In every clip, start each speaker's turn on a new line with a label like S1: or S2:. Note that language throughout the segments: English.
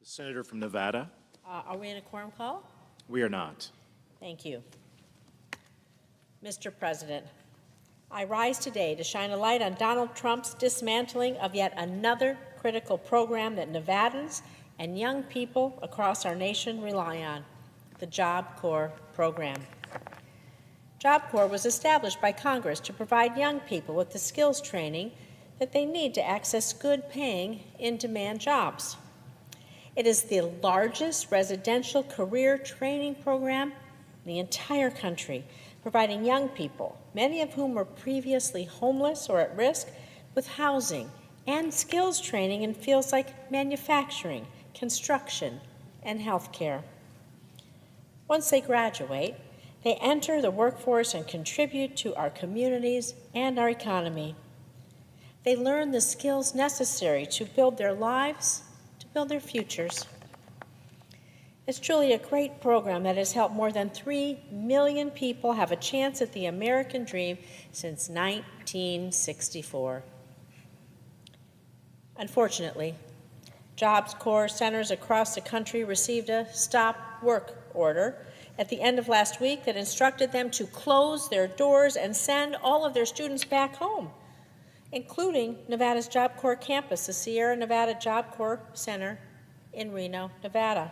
S1: The senator from Nevada.
S2: Are we in a quorum call?
S1: We are not.
S2: Thank you. Mr. President, I rise today to shine a light on Donald Trump's dismantling of yet another critical program that Nevadans and young people across our nation rely on, the Job Corps program. Job Corps was established by Congress to provide young people with the skills training that they need to access good-paying, in-demand jobs. It is the largest residential career training program in the entire country, providing young people, many of whom were previously homeless or at risk, with housing and skills training in fields like manufacturing, construction, and healthcare. Once they graduate, they enter the workforce and contribute to our communities and our economy. They learn the skills necessary to build their lives, to build their futures. It's truly a great program that has helped more than 3 million people have a chance at the American dream since 1964. Unfortunately, Job Corps centers across the country received a stop work order at the end of last week that instructed them to close their doors and send all of their students back home, including Nevada's Job Corps campus, the Sierra Nevada Job Corps Center in Reno, Nevada.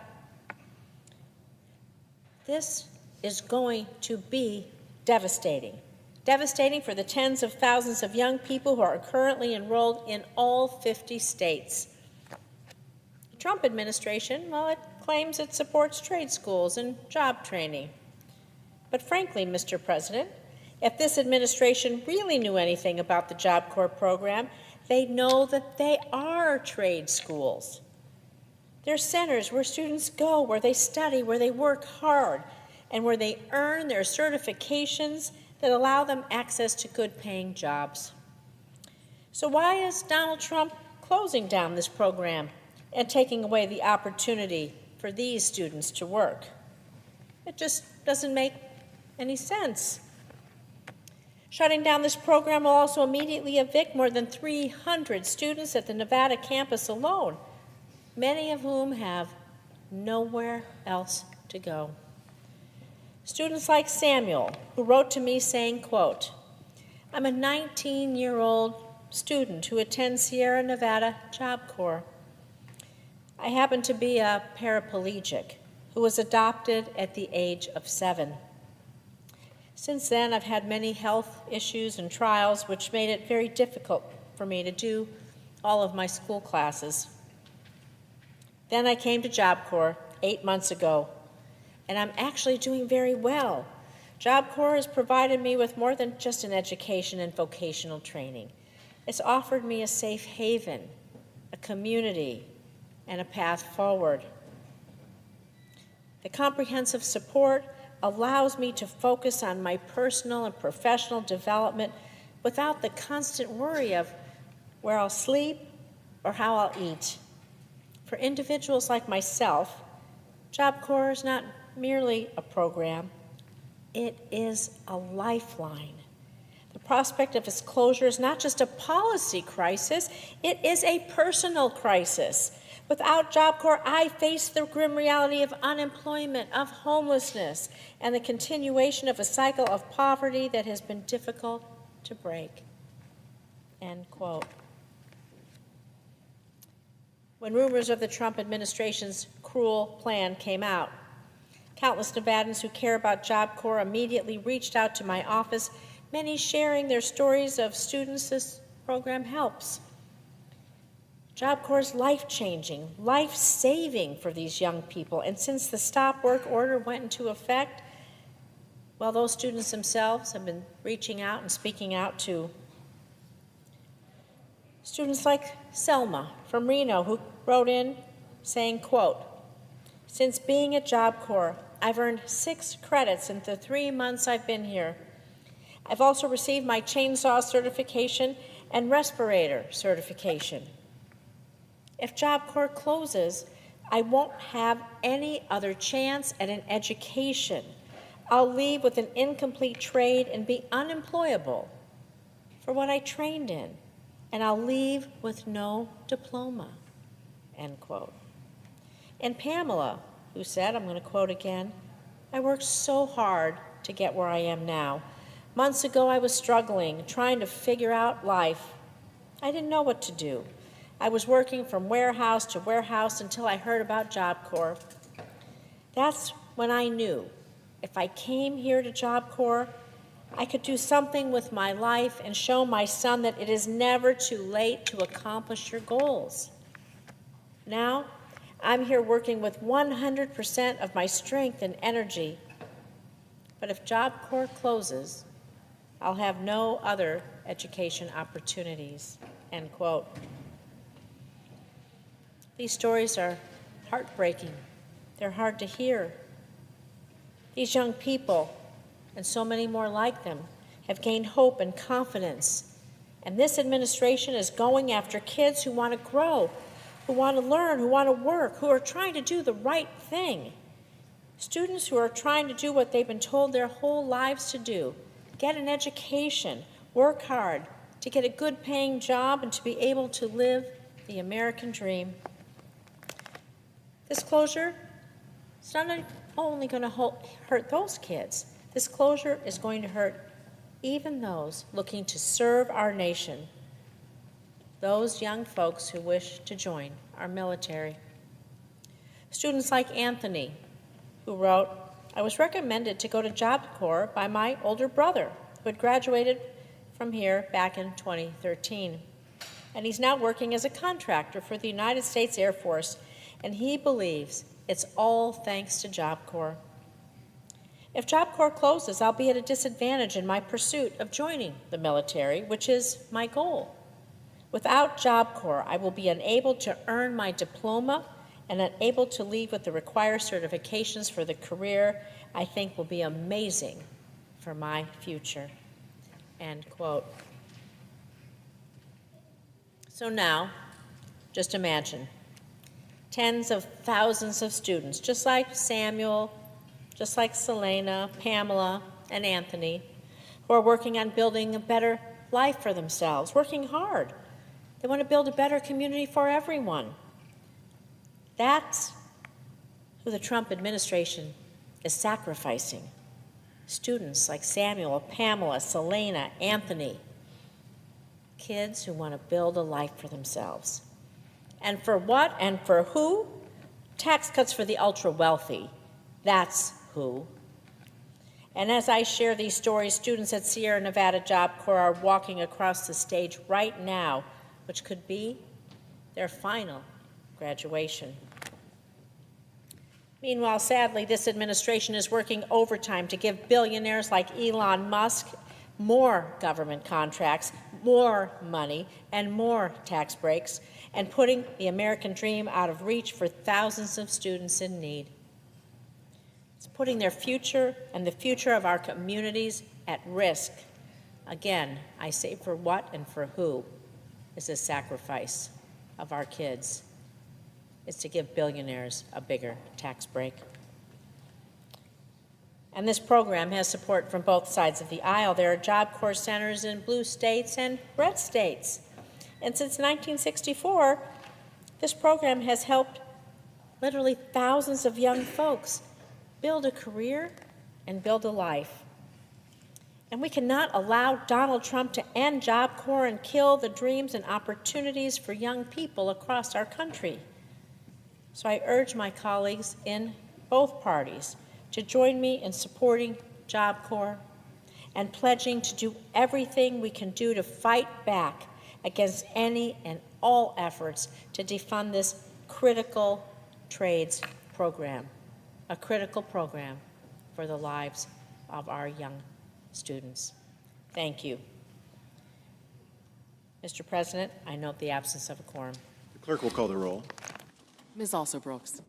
S2: This is going to be devastating. Devastating for the tens of thousands of young people who are currently enrolled in all 50 states. The Trump administration, well, it claims it supports trade schools and job training. But frankly, Mr. President, if this administration really knew anything about the Job Corps program, they'd know that they are trade schools. They're centers where students go, where they study, where they work hard, and where they earn their certifications that allow them access to good-paying jobs. So why is Donald Trump closing down this program and taking away the opportunity for these students to work? It just doesn't make any sense. Shutting down this program will also immediately evict more than 300 students at the Nevada campus alone, many of whom have nowhere else to go. Students like Samuel, who wrote to me saying, quote, "I'm a 19-year-old student who attends Sierra Nevada Job Corps. I happen to be a paraplegic who was adopted at the age of 7. Since then, I've had many health issues and trials which made it very difficult for me to do all of my school classes. Then I came to Job Corps 8 months ago, and I'm actually doing very well. Job Corps has provided me with more than just an education and vocational training. It's offered me a safe haven, a community, and a path forward. The comprehensive support allows me to focus on my personal and professional development without the constant worry of where I'll sleep or how I'll eat. For individuals like myself, Job Corps is not merely a program, it is a lifeline. The prospect of its closure is not just a policy crisis, it is a personal crisis. Without Job Corps, I face the grim reality of unemployment, of homelessness, and the continuation of a cycle of poverty that has been difficult to break." End quote. When rumors of the Trump administration's cruel plan came out, countless Nevadans who care about Job Corps immediately reached out to my office, many sharing their stories of students this program helps. Job Corps is life-changing, life-saving for these young people, and since the stop work order went into effect, well, those students themselves have been reaching out and speaking out to students like Selma from Reno, who wrote in saying, quote, "Since being at Job Corps, I've earned 6 credits in the 3 months I've been here. I've also received my chainsaw certification and respirator certification. If Job Corps closes, I won't have any other chance at an education. I'll leave with an incomplete trade and be unemployable for what I trained in, and I'll leave with no diploma." End quote. And Pamela, who said, I'm going to quote again, "I worked so hard to get where I am now. Months ago, I was struggling, trying to figure out life. I didn't know what to do. I was working from warehouse to warehouse until I heard about Job Corps. That's when I knew if I came here to Job Corps, I could do something with my life and show my son that it is never too late to accomplish your goals. Now, I'm here working with 100% of my strength and energy. But if Job Corps closes, I'll have no other education opportunities," end quote. These stories are heartbreaking. They're hard to hear. These young people, and so many more like them, have gained hope and confidence. And this administration is going after kids who want to grow, who want to learn, who want to work, who are trying to do the right thing. Students who are trying to do what they've been told their whole lives to do: get an education, work hard, to get a good paying job, and to be able to live the American dream. This closure is not only going to hurt those kids. This closure is going to hurt even those looking to serve our nation, those young folks who wish to join our military. Students like Anthony, who wrote, "I was recommended to go to Job Corps by my older brother, who had graduated from here back in 2013. And he's now working as a contractor for the United States Air Force, and he believes it's all thanks to Job Corps. If Job Corps closes, I'll be at a disadvantage in my pursuit of joining the military, which is my goal. Without Job Corps, I will be unable to earn my diploma and unable to leave with the required certifications for the career I think will be amazing for my future," end quote. So now, just imagine, tens of thousands of students, just like Samuel, just like Selena, Pamela, and Anthony, who are working on building a better life for themselves, working hard. They want to build a better community for everyone. That's who the Trump administration is sacrificing. Students like Samuel, Pamela, Selena, Anthony. Kids who want to build a life for themselves. And for what and for who? Tax cuts for the ultra-wealthy. That's who. And as I share these stories, students at Sierra Nevada Job Corps are walking across the stage right now, which could be their final graduation. Meanwhile, sadly, this administration is working overtime to give billionaires like Elon Musk more government contracts, more money, and more tax breaks, and putting the American dream out of reach for thousands of students in need. It's putting their future and the future of our communities at risk. Again, I say, for what and for who is this sacrifice of our kids? It's to give billionaires a bigger tax break. And this program has support from both sides of the aisle. There are Job Corps centers in blue states and red states. And since 1964, this program has helped literally thousands of young folks build a career and build a life. And we cannot allow Donald Trump to end Job Corps and kill the dreams and opportunities for young people across our country. So I urge my colleagues in both parties to join me in supporting Job Corps and pledging to do everything we can do to fight back against any and all efforts to defund this critical trades program, a critical program for the lives of our young students. Thank you. Mr. President, I note the absence of a quorum.
S1: The clerk will call the roll.
S3: Ms. Also-Brooks.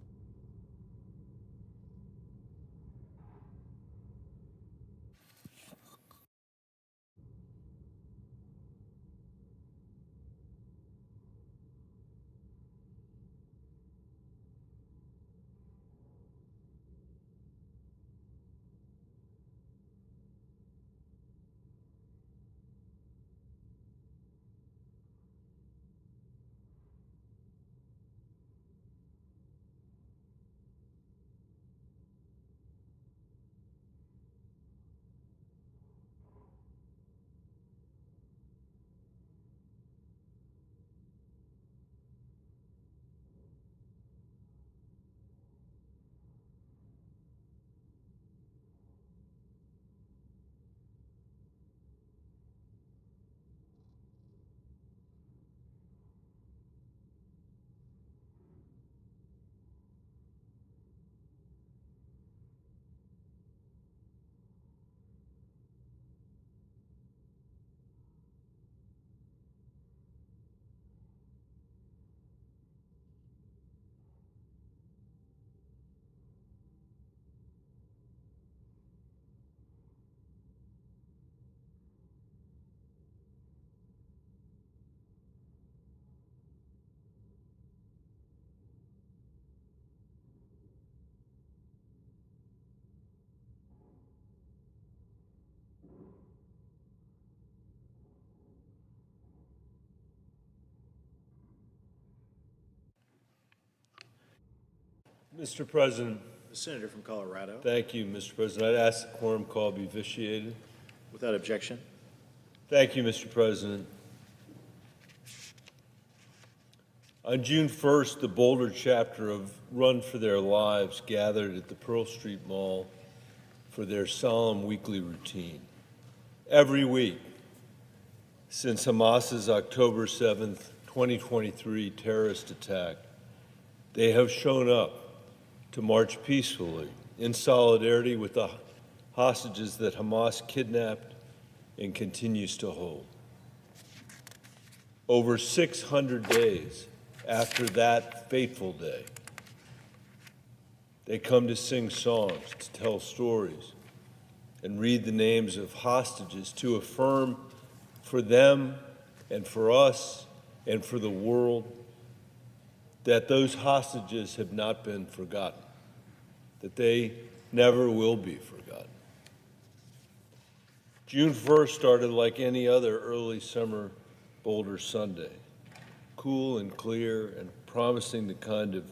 S4: Mr. President,
S1: The senator from Colorado.
S4: thank you, Mr. President. I'd ask the quorum call be vitiated.
S1: Without objection.
S4: Thank you, Mr. President. On June 1st, the Boulder chapter of Run for Their Lives gathered at the Pearl Street Mall for their solemn weekly routine. Every week, since Hamas's October 7th, 2023 terrorist attack, they have shown up to march peacefully in solidarity with the hostages that Hamas kidnapped and continues to hold. Over 600 days after that fateful day, they come to sing songs, to tell stories, and read the names of hostages to affirm for them and for us and for the world that those hostages have not been forgotten, that they never will be forgotten. June 1st started like any other early summer Boulder Sunday, cool and clear and promising the kind of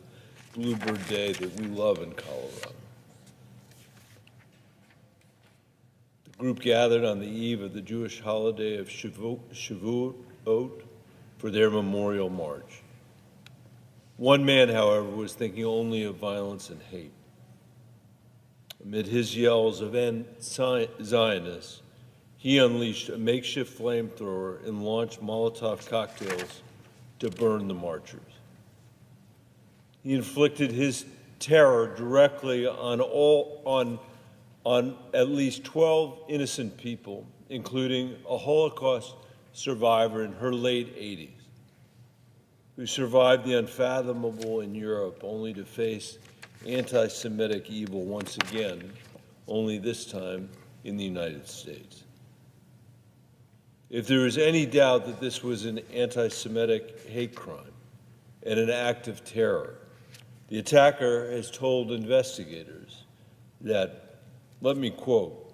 S4: bluebird day that we love in Colorado. The group gathered on the eve of the Jewish holiday of Shavuot for their memorial march. One man, however, was thinking only of violence and hate. Amid his yells of "End Zionists," he unleashed a makeshift flamethrower and launched Molotov cocktails to burn the marchers. He inflicted his terror directly on at least 12 innocent people, including a Holocaust survivor in her late 80s, who survived the unfathomable in Europe only to face anti-Semitic evil once again, only this time in the United States. If there is any doubt that this was an anti-Semitic hate crime and an act of terror, the attacker has told investigators that, let me quote,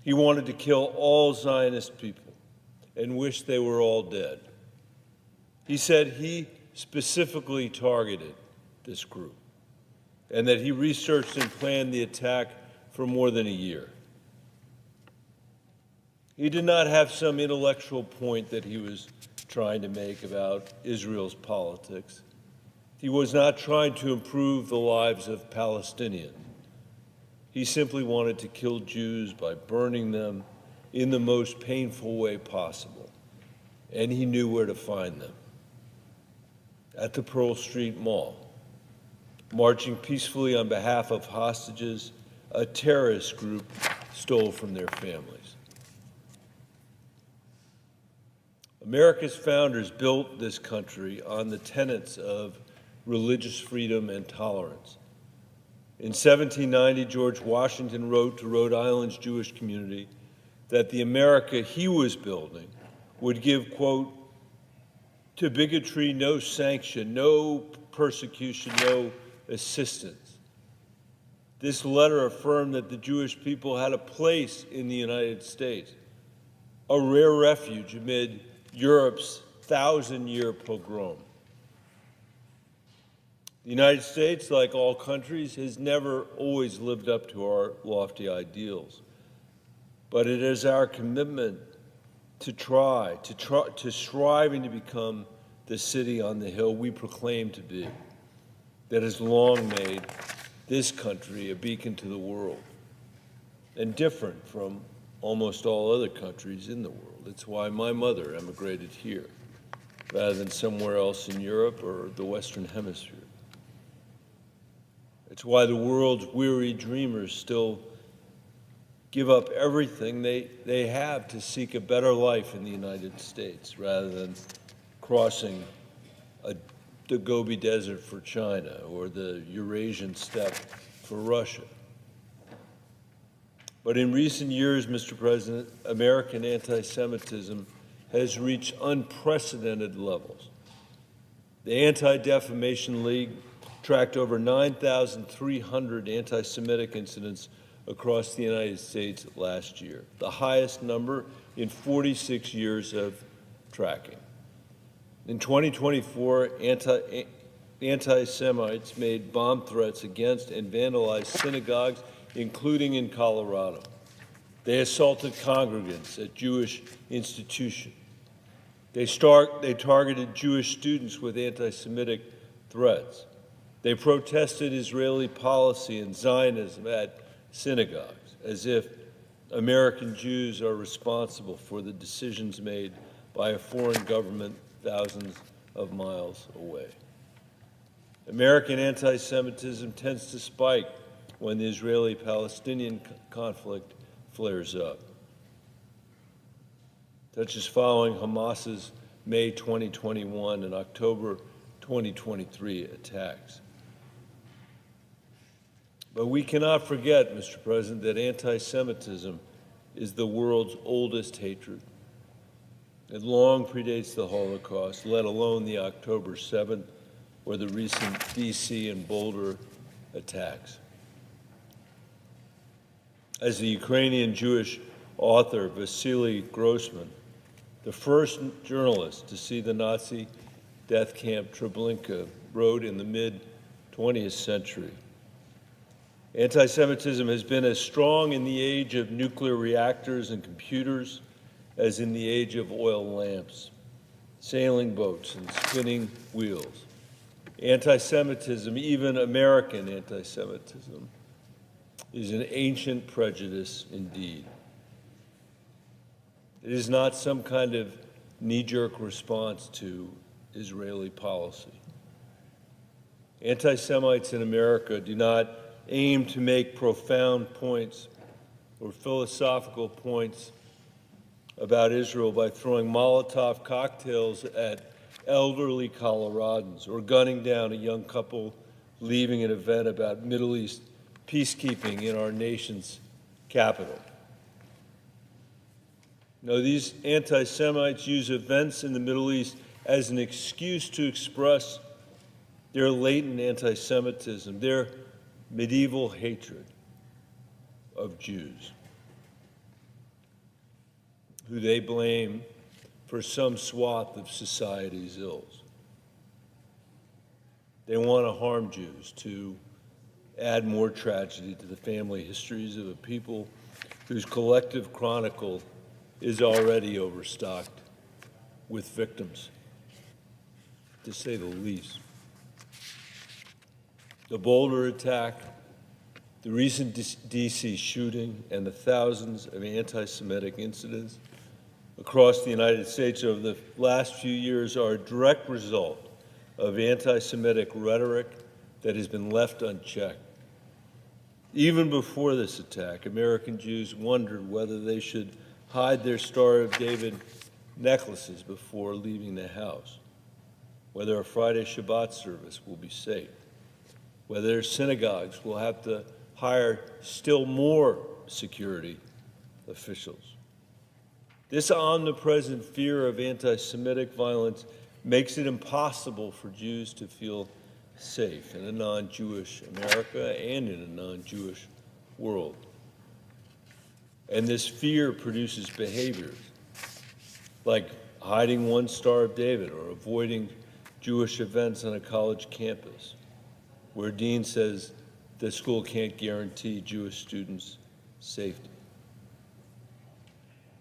S4: he wanted to kill all Zionist people and wished they were all dead. He said he specifically targeted this group and that he researched and planned the attack for more than a year. He did not have some intellectual point that he was trying to make about Israel's politics. He was not trying to improve the lives of Palestinians. He simply wanted to kill Jews by burning them in the most painful way possible, and he knew where to find them. At the Pearl Street Mall, marching peacefully on behalf of hostages a terrorist group stole from their families. America's founders built this country on the tenets of religious freedom and tolerance. In 1790, George Washington wrote to Rhode Island's Jewish community that the America he was building would give, quote, to bigotry no sanction, no persecution, no assistance. This letter affirmed that the Jewish people had a place in the United States, a rare refuge amid Europe's 1,000-year pogrom. The United States, like all countries, has never always lived up to our lofty ideals, but it is our commitment to striving to become the city on the hill we proclaim to be that has long made this country a beacon to the world and different from almost all other countries in the world. It's why my mother emigrated here rather than somewhere else in Europe or the Western Hemisphere. It's why the world's weary dreamers still give up everything they have to seek a better life in the United States rather than crossing the Gobi Desert for China or the Eurasian steppe for Russia. But in recent years, Mr. President, American anti-Semitism has reached unprecedented levels. The Anti-Defamation League tracked over 9,300 anti-Semitic incidents across the United States last year, the highest number in 46 years of tracking. In 2024, anti-Semites made bomb threats against and vandalized synagogues, including in Colorado. They assaulted congregants at Jewish institutions. They targeted Jewish students with anti-Semitic threats. They protested Israeli policy and Zionism at synagogues, as if American Jews are responsible for the decisions made by a foreign government thousands of miles away. American anti-Semitism tends to spike when the Israeli-Palestinian conflict flares up, such as following Hamas's May 2021 and October 2023 attacks. But we cannot forget, Mr. President, that anti-Semitism is the world's oldest hatred. It long predates the Holocaust, let alone the October 7th or the recent D.C. and Boulder attacks. As the Ukrainian Jewish author Vasily Grossman, the first journalist to see the Nazi death camp Treblinka, wrote in the mid-20th century, anti-Semitism has been as strong in the age of nuclear reactors and computers as in the age of oil lamps, sailing boats, and spinning wheels. Anti-Semitism, even American anti-Semitism, is an ancient prejudice indeed. It is not some kind of knee-jerk response to Israeli policy. Anti-Semites in America do not aim to make profound points or philosophical points about Israel by throwing Molotov cocktails at elderly Coloradans or gunning down a young couple leaving an event about Middle East peacekeeping in our nation's capital. No, these anti-Semites use events in the Middle East as an excuse to express their latent anti-Semitism, their medieval hatred of Jews, who they blame for some swath of society's ills. They want to harm Jews, to add more tragedy to the family histories of a people whose collective chronicle is already overstocked with victims, to say the least. The Boulder attack, the recent D.C. shooting, and the thousands of anti-Semitic incidents across the United States over the last few years are a direct result of anti-Semitic rhetoric that has been left unchecked. Even before this attack, American Jews wondered whether they should hide their Star of David necklaces before leaving the house, whether a Friday Shabbat service will be safe, whether their synagogues will have to hire still more security officials. This omnipresent fear of anti-Semitic violence makes it impossible for Jews to feel safe in a non-Jewish America and in a non-Jewish world. And this fear produces behaviors like hiding one Star of David or avoiding Jewish events on a college campus, where a dean says the school can't guarantee Jewish students' safety,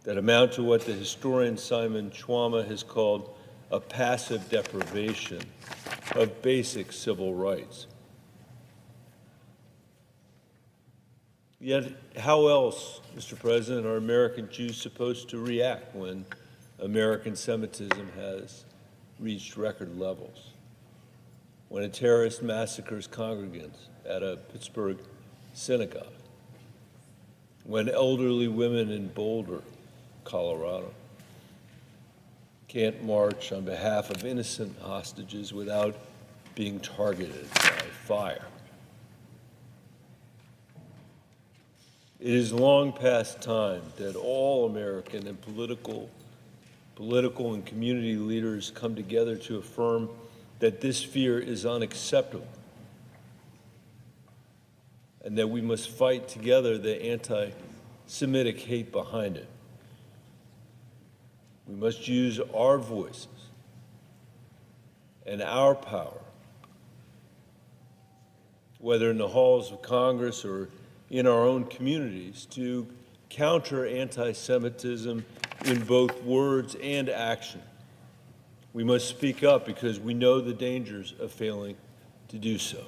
S4: that amount to what the historian Simon Schwama has called a passive deprivation of basic civil rights. Yet, how else, Mr. President, are American Jews supposed to react when American Semitism has reached record levels? When a terrorist massacres congregants at a Pittsburgh synagogue? When elderly women in Boulder, Colorado, can't march on behalf of innocent hostages without being targeted by fire? It is long past time that all American and political and community leaders come together to affirm that this fear is unacceptable and that we must fight together the anti-Semitic hate behind it. We must use our voices and our power whether in the halls of Congress or in our own communities, to counter anti-Semitism in both words and action. We must speak up because we know the dangers of failing to do so.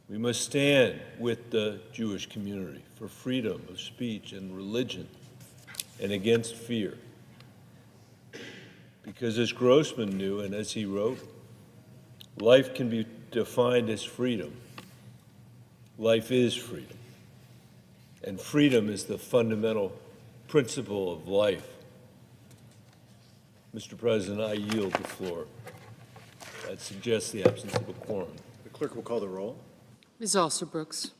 S4: We must stand with the Jewish community for freedom of speech and religion and against fear. Because as Grossman knew, and as he wrote, life can be defined as freedom. Life is freedom. And freedom is the fundamental principle of life. Mr. President, I yield the floor. That suggests the absence of a quorum.
S1: The clerk will call the roll.
S3: Ms. Alston-Brooks.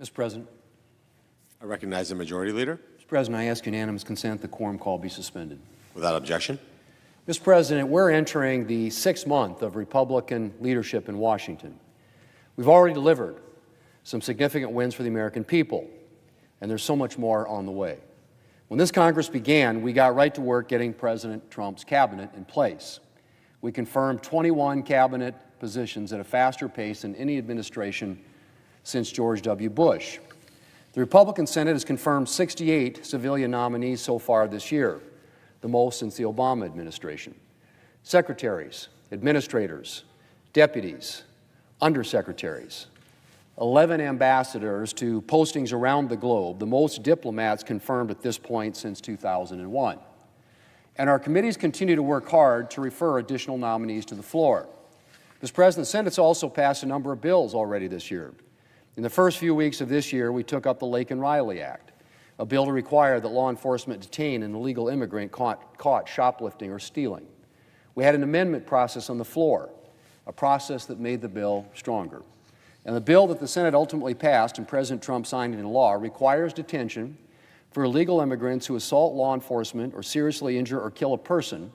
S5: Mr. President.
S6: I recognize the Majority Leader.
S5: Mr. President, I ask unanimous consent the quorum call be suspended.
S6: Without objection.
S5: Mr. President, we're entering the 6th month of Republican leadership in Washington. We've already delivered some significant wins for the American people, and there's so much more on the way. When this Congress began, we got right to work getting President Trump's cabinet in place. We confirmed 21 cabinet positions at a faster pace than any administration since George W. Bush. The Republican Senate has confirmed 68 civilian nominees so far this year, the most since the Obama administration. Secretaries, administrators, deputies, undersecretaries, 11 ambassadors to postings around the globe, the most diplomats confirmed at this point since 2001. And our committees continue to work hard to refer additional nominees to the floor. Mr. President, the Senate's also passed a number of bills already this year. In the first few weeks of this year, we took up the Laken Riley Act, a bill to require that law enforcement detain an illegal immigrant caught shoplifting or stealing. We had an amendment process on the floor, a process that made the bill stronger. And the bill that the Senate ultimately passed and President Trump signed into law requires detention for illegal immigrants who assault law enforcement or seriously injure or kill a person,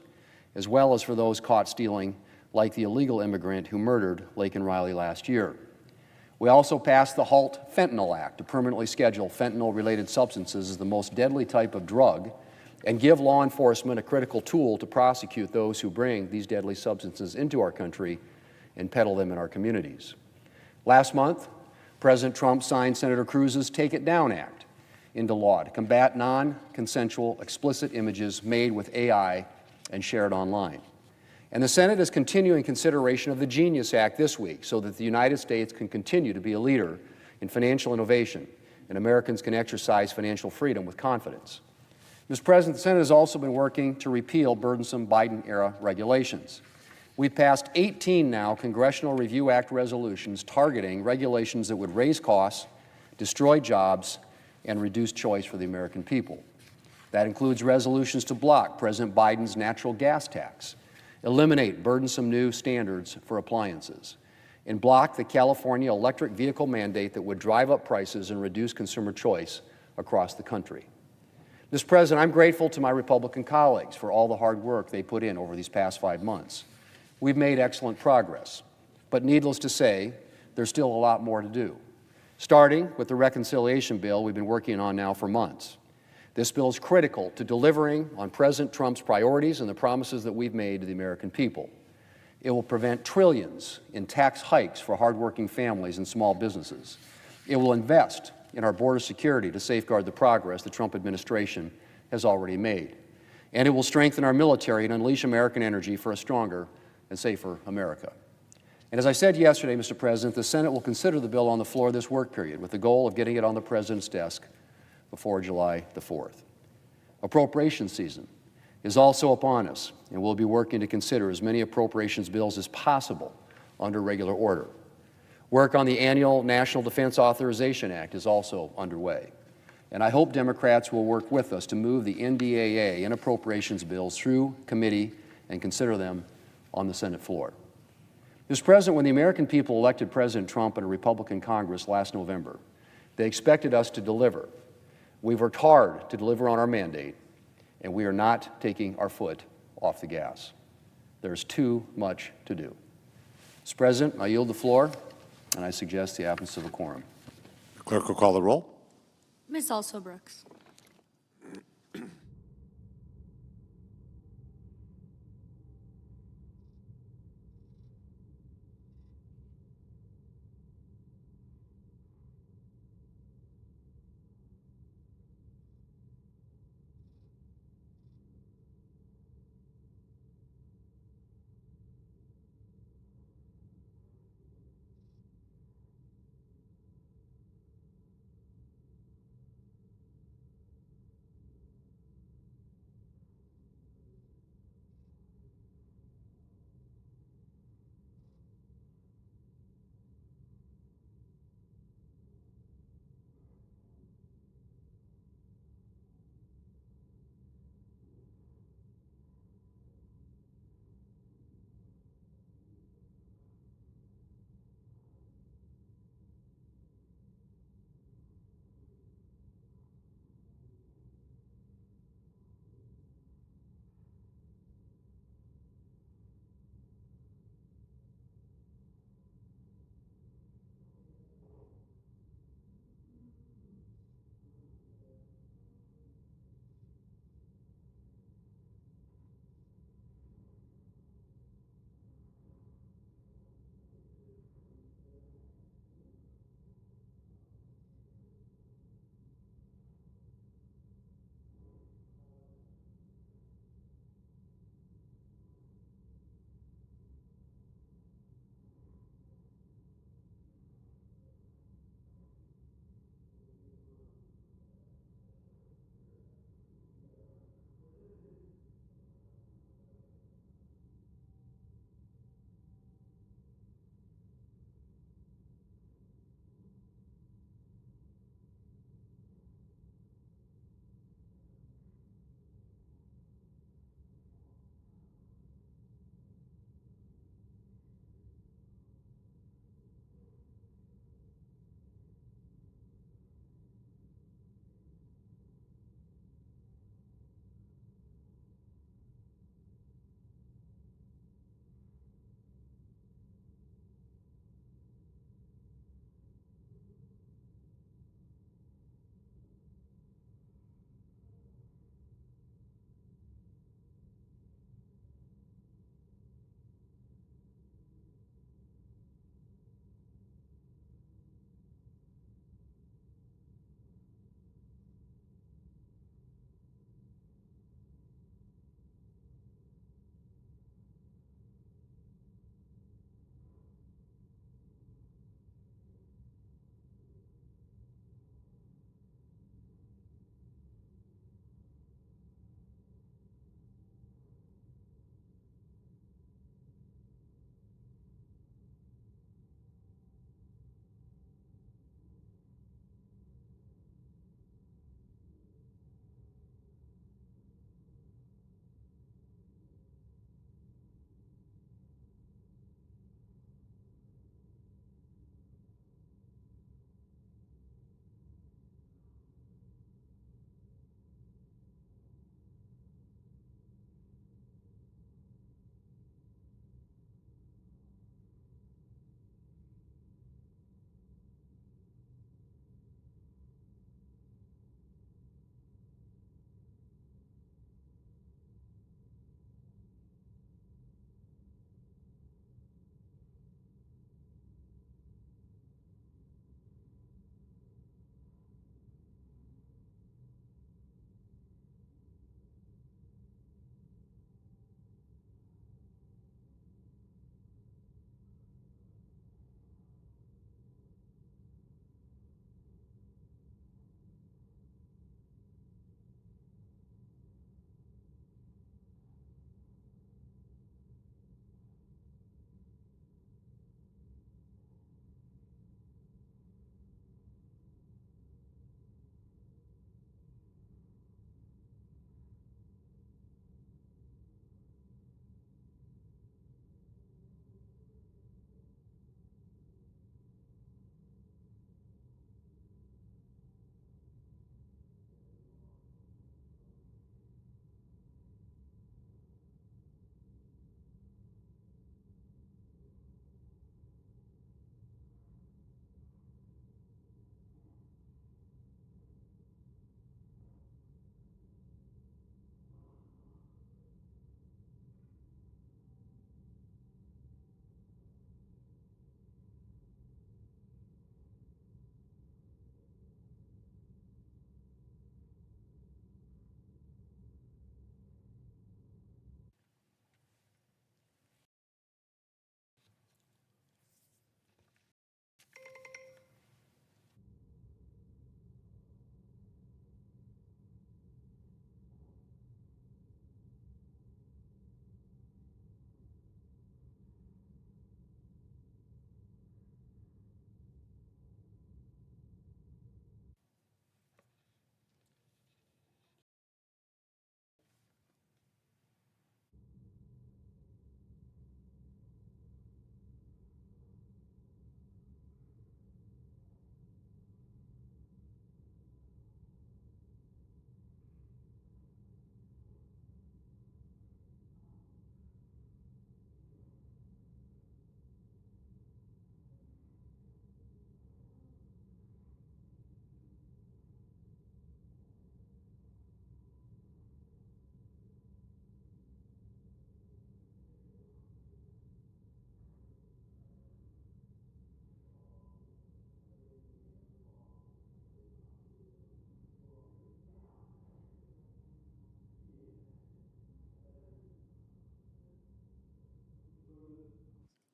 S5: as well as for those caught stealing, like the illegal immigrant who murdered Laken Riley last year. We also passed the HALT Fentanyl Act to permanently schedule fentanyl-related substances as the most deadly type of drug and give law enforcement a critical tool to prosecute those who bring these deadly substances into our country and peddle them in our communities. Last month, President Trump signed Senator Cruz's Take It Down Act into law to combat non-consensual explicit images made with AI and shared online. And the Senate is continuing consideration of the Genius Act this week so that the United States can continue to be a leader in financial innovation and Americans can exercise financial freedom with confidence. Mr. President, the Senate has also been working to repeal burdensome Biden-era regulations. We've passed 18 now Congressional Review Act resolutions targeting regulations that would raise costs, destroy jobs, and reduce choice for the American people. That includes resolutions to block President Biden's natural gas tax, eliminate burdensome new standards for appliances, and block the California electric vehicle mandate that would drive up prices and reduce consumer choice across the country. Mr. President, I'm grateful to my Republican colleagues for all the hard work they put in over these past 5 months. We've made excellent progress, but needless to say, there's still a lot more to do, starting with the reconciliation bill we've been working on now for months. This bill is critical to delivering on President Trump's priorities and the promises that we've made to the American people. It will prevent trillions in tax hikes for hardworking families and small businesses. It will invest in our border security to safeguard the progress the Trump administration has already made. And it will strengthen our military and unleash American energy for a stronger and safer America. And as I said yesterday, Mr. President, the Senate will consider the bill on the floor this work period with the goal of getting it on the President's desk before July the 4th. Appropriations season is also upon us, and we'll be working to consider as many appropriations bills as possible under regular order. Work on the annual National Defense Authorization Act is also underway, and I hope Democrats will work with us to move the NDAA and appropriations bills through committee and consider them on the Senate floor. Mr. President, when the American people elected President Trump and a Republican Congress last November, they expected us to deliver. We've worked hard to deliver on our mandate, and we are not taking our foot off the gas. There's too much to do. Mr. President, I yield the floor, and I suggest the absence of a quorum.
S6: The clerk will call the roll.
S7: Ms. Also Brooks.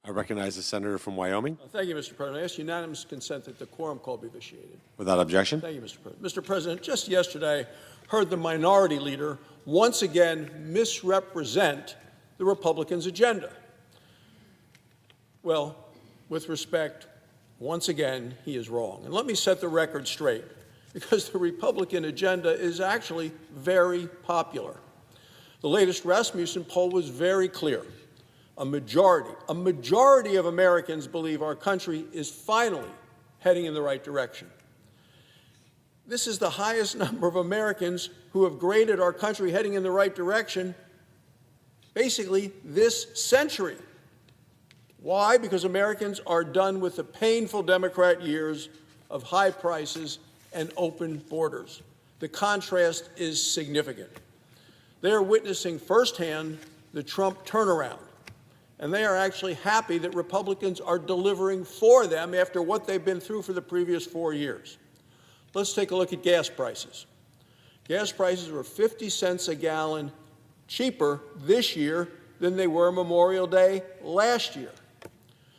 S6: I recognize the senator from Wyoming.
S8: Thank you, Mr. President. I ask unanimous consent that the quorum call be vitiated.
S6: Without objection.
S8: Thank you, Mr. President. Mr. President, just yesterday, heard the minority leader once again misrepresent the Republicans' agenda. Well, with respect, once again, he is wrong. And let me set the record straight, because the Republican agenda is actually very popular. The latest Rasmussen poll was very clear. A majority of Americans believe our country is finally heading in the right direction. This is the highest number of Americans who have graded our country heading in the right direction, basically this century. Why? Because Americans are done with the painful Democrat years of high prices and open borders. The contrast is significant. They are witnessing firsthand the Trump turnaround, and they are actually happy that Republicans are delivering for them after what they've been through for the previous 4 years. Let's take a look at gas prices. Gas prices were 50 cents a gallon cheaper this year than they were Memorial Day last year.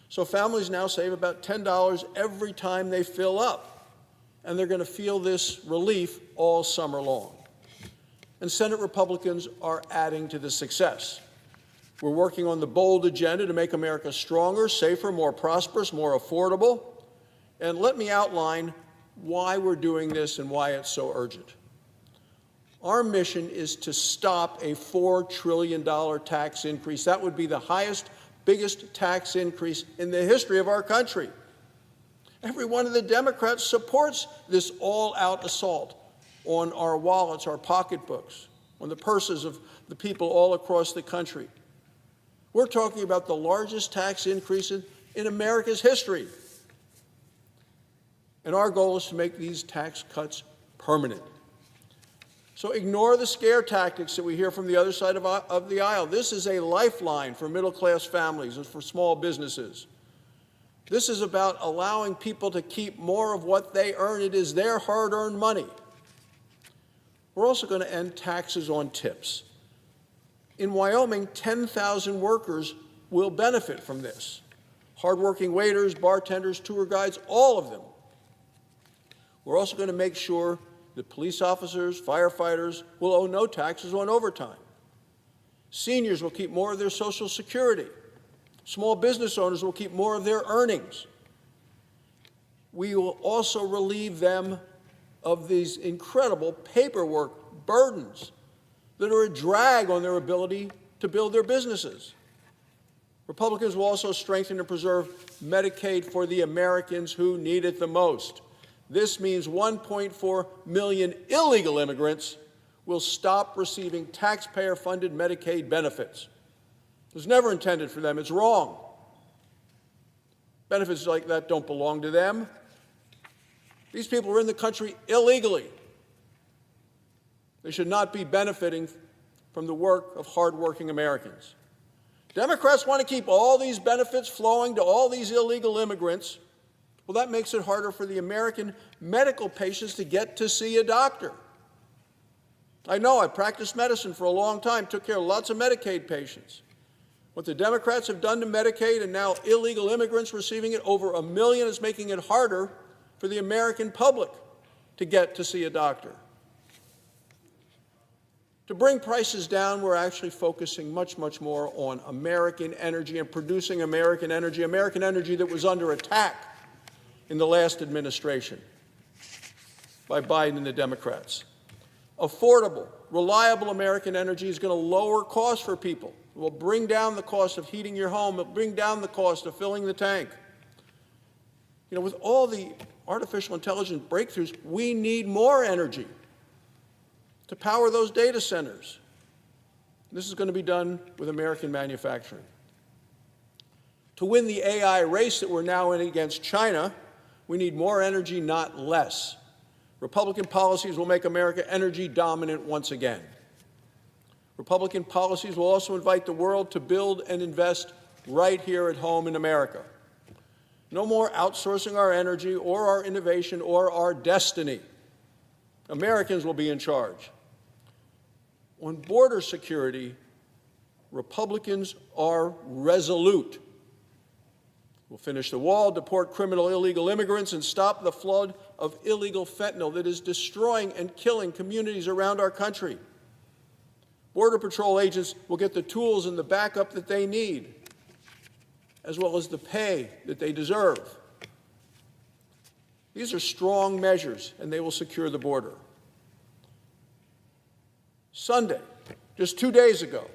S8: So families now save about $10 every time they fill up, and they're going to feel this relief all summer long. And Senate Republicans are adding to the success. We're working on the bold agenda to make America stronger, safer, more prosperous, more affordable. And let me outline why we're doing this and why it's so urgent. Our mission is to stop a $4 trillion tax increase. That would be the highest, biggest tax increase in the history of our country. Every one of the Democrats supports this all-out assault on our wallets, our pocketbooks, on the purses of the people all across the country. We're talking about the largest tax increase in America's history. And our goal is to make these tax cuts permanent. So ignore the scare tactics that we hear from the other side of the aisle. This is a lifeline for middle-class families and for small businesses. This is about allowing people to keep more of what they earn. It is their hard-earned money. We're also going to end taxes on tips. In Wyoming, 10,000 workers will benefit from this. Hardworking waiters, bartenders, tour guides, all of them. We're also going to make sure that police officers, firefighters will owe no taxes on overtime. Seniors will keep more of their Social Security. Small business owners will keep more of their earnings. We will also relieve them of these incredible paperwork burdens that are a drag on their ability to build their businesses. Republicans will also strengthen and preserve Medicaid for the Americans who need it the most. This means 1.4 million illegal immigrants will stop receiving taxpayer-funded Medicaid benefits. It was never intended for them. It's wrong. Benefits like that don't belong to them. These people are in the country illegally. They should not be benefiting from the work of hardworking Americans. Democrats want to keep all these benefits flowing to all these illegal immigrants. Well, that makes it harder for the American medical patients to get to see a doctor. I know, I practiced medicine for a long time, took care of lots of Medicaid patients. What the Democrats have done to Medicaid and now illegal immigrants receiving it, over 1 million, is making it harder for the American public to get to see a doctor. To bring prices down, we're actually focusing much, much more on American energy and producing American energy that was under attack in the last administration by Biden and the Democrats. Affordable, reliable American energy is going to lower costs for people. It will bring down the cost of heating your home. It will bring down the cost of filling the tank. You know, with all the artificial intelligence breakthroughs, we need more energy to power those data centers. This is going to be done with American manufacturing. To win the AI race that we're now in against China, we need more energy, not less. Republican policies will make America energy dominant once again. Republican policies will also invite the world to build and invest right here at home in America. No more outsourcing our energy or our innovation or our destiny. Americans will be in charge. On border security, Republicans are resolute. We'll finish the wall, deport criminal illegal immigrants, and stop the flood of illegal fentanyl that is destroying and killing communities around our country. Border Patrol agents will get the tools and the backup that they need, as well as the pay that they deserve. These are strong measures, and they will secure the border. Sunday, just 2 days ago,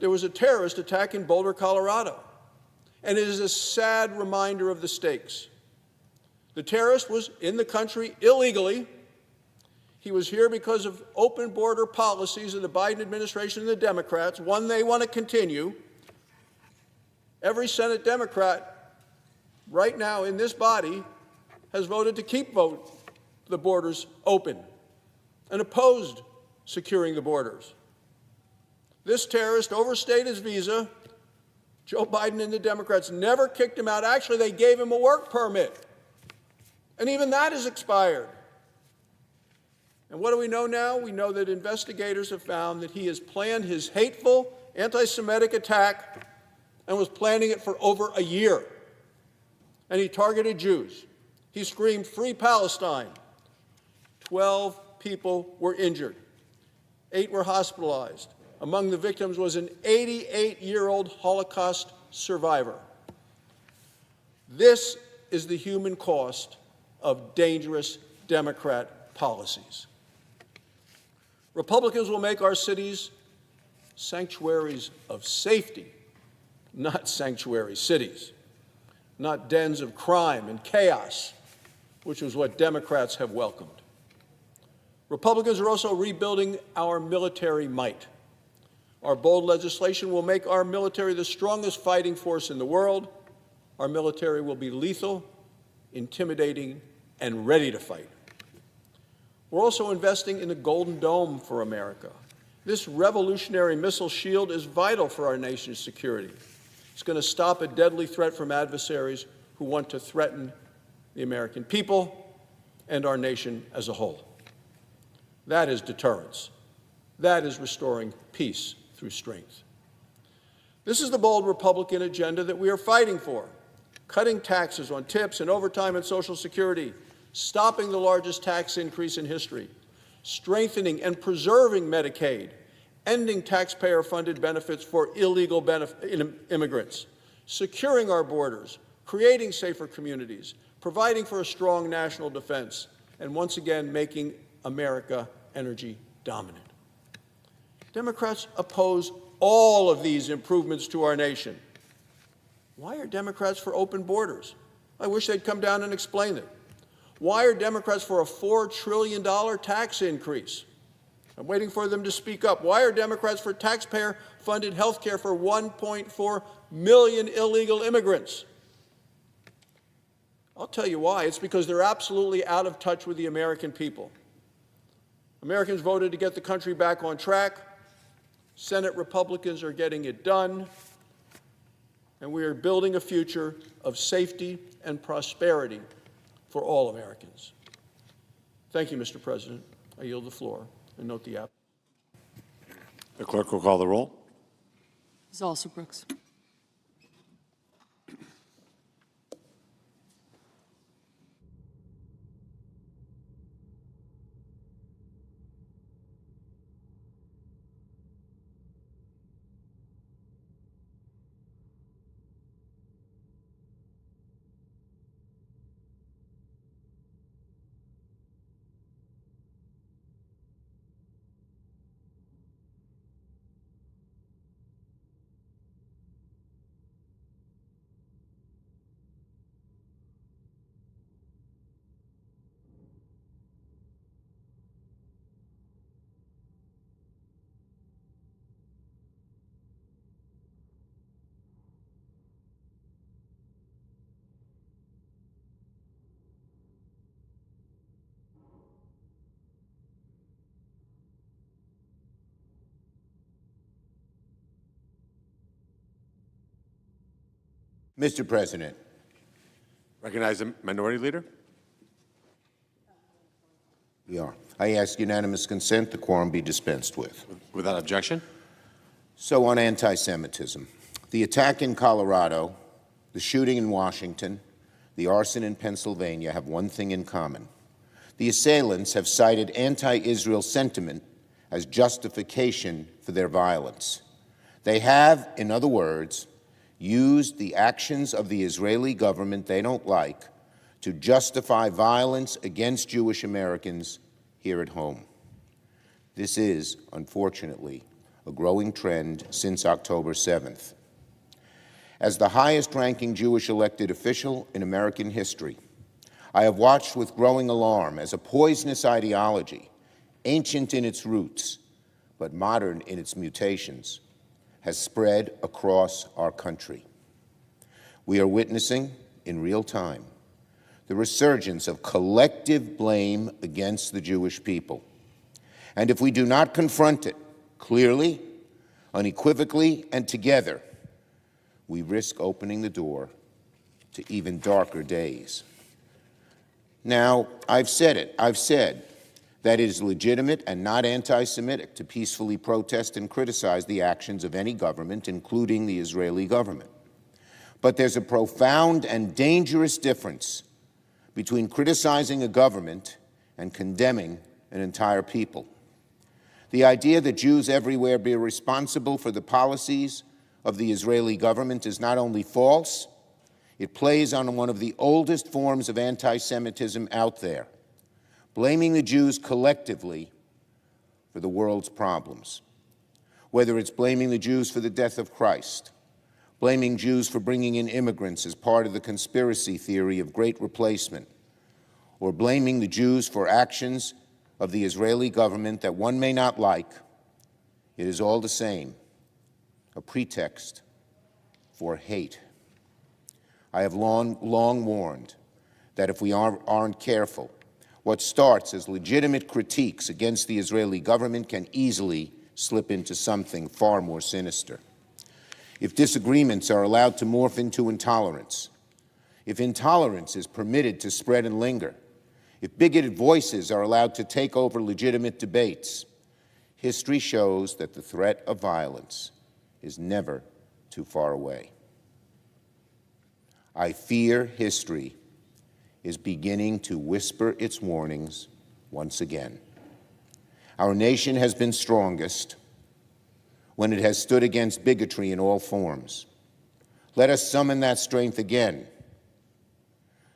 S8: there was a terrorist attack in Boulder, Colorado. And it is a sad reminder of the stakes. The terrorist was in the country illegally. He was here because of open border policies of the Biden administration and the Democrats, one they want to continue. Every Senate Democrat right now in this body has voted to keep the borders open and opposed securing the borders. This terrorist overstayed his visa. Joe Biden and the Democrats never kicked him out. Actually, they gave him a work permit. And even that is expired. And what do we know now? We know that investigators have found that he has planned his hateful anti-Semitic attack and was planning it for over a year. And he targeted Jews. He screamed, "Free Palestine." 12 people were injured. 8 were hospitalized. Among the victims was an 88-year-old Holocaust survivor. This is the human cost of dangerous Democrat policies. Republicans will make our cities sanctuaries of safety, not sanctuary cities, not dens of crime and chaos, which is what Democrats have welcomed. Republicans are also rebuilding our military might. Our bold legislation will make our military the strongest fighting force in the world. Our military will be lethal, intimidating, and ready to fight. We're also investing in a Golden Dome for America. This revolutionary missile shield is vital for our nation's security. It's going to stop a deadly threat from adversaries who want to threaten the American people and our nation as a whole. That is deterrence. That is restoring peace through strength. This is the bold Republican agenda that we are fighting for: cutting taxes on tips and overtime and Social Security, stopping the largest tax increase in history, strengthening and preserving Medicaid, ending taxpayer-funded benefits for illegal immigrants, securing our borders, creating safer communities, providing for a strong national defense, and once again making America energy dominant. Democrats oppose all of these improvements to our nation. Why are Democrats for open borders? I wish they'd come down and explain it. Why are Democrats for a $4 trillion tax increase? I'm waiting for them to speak up. Why are Democrats for taxpayer-funded health care for 1.4 million illegal immigrants? I'll tell you why. It's because they're absolutely out of touch with the American people. Americans voted to get the country back on track. Senate Republicans are getting it done. And we are building a future of safety and prosperity for all Americans. Thank you, Mr. President. I yield the floor and note the app.
S6: The clerk will call the roll.
S3: Ms. Alsobrooks.
S9: Mr. President.
S6: Recognize the Minority Leader.
S9: We are. I ask unanimous consent the quorum be dispensed with.
S6: Without objection.
S9: So on anti-Semitism, the attack in Colorado the shooting in Washington, the arson in Pennsylvania have one thing in common. The assailants have cited anti-Israel sentiment as justification for their violence. They have, in other words, used the actions of the Israeli government they don't like to justify violence against Jewish Americans here at home. This is, unfortunately, a growing trend since October 7th. As the highest-ranking Jewish elected official in American history, I have watched with growing alarm as a poisonous ideology, ancient in its roots, but modern in its mutations, has spread across our country. We are witnessing, in real time, the resurgence of collective blame against the Jewish people. And if we do not confront it clearly, unequivocally, and together, we risk opening the door to even darker days. Now, I've said it. I've said that it is legitimate and not anti-Semitic to peacefully protest and criticize the actions of any government, including the Israeli government. But there's a profound and dangerous difference between criticizing a government and condemning an entire people. The idea that Jews everywhere be responsible for the policies of the Israeli government is not only false, it plays on one of the oldest forms of anti-Semitism out there, blaming the Jews collectively for the world's problems. Whether it's blaming the Jews for the death of Christ, blaming Jews for bringing in immigrants as part of the conspiracy theory of great replacement, or blaming the Jews for actions of the Israeli government that one may not like, it is all the same, a pretext for hate. I have long warned that if we aren't careful, what starts as legitimate critiques against the Israeli government can easily slip into something far more sinister. If disagreements are allowed to morph into intolerance, if intolerance is permitted to spread and linger, if bigoted voices are allowed to take over legitimate debates, history shows that the threat of violence is never too far away. I fear history is beginning to whisper its warnings once again. Our nation has been strongest when it has stood against bigotry in all forms. Let us summon that strength again.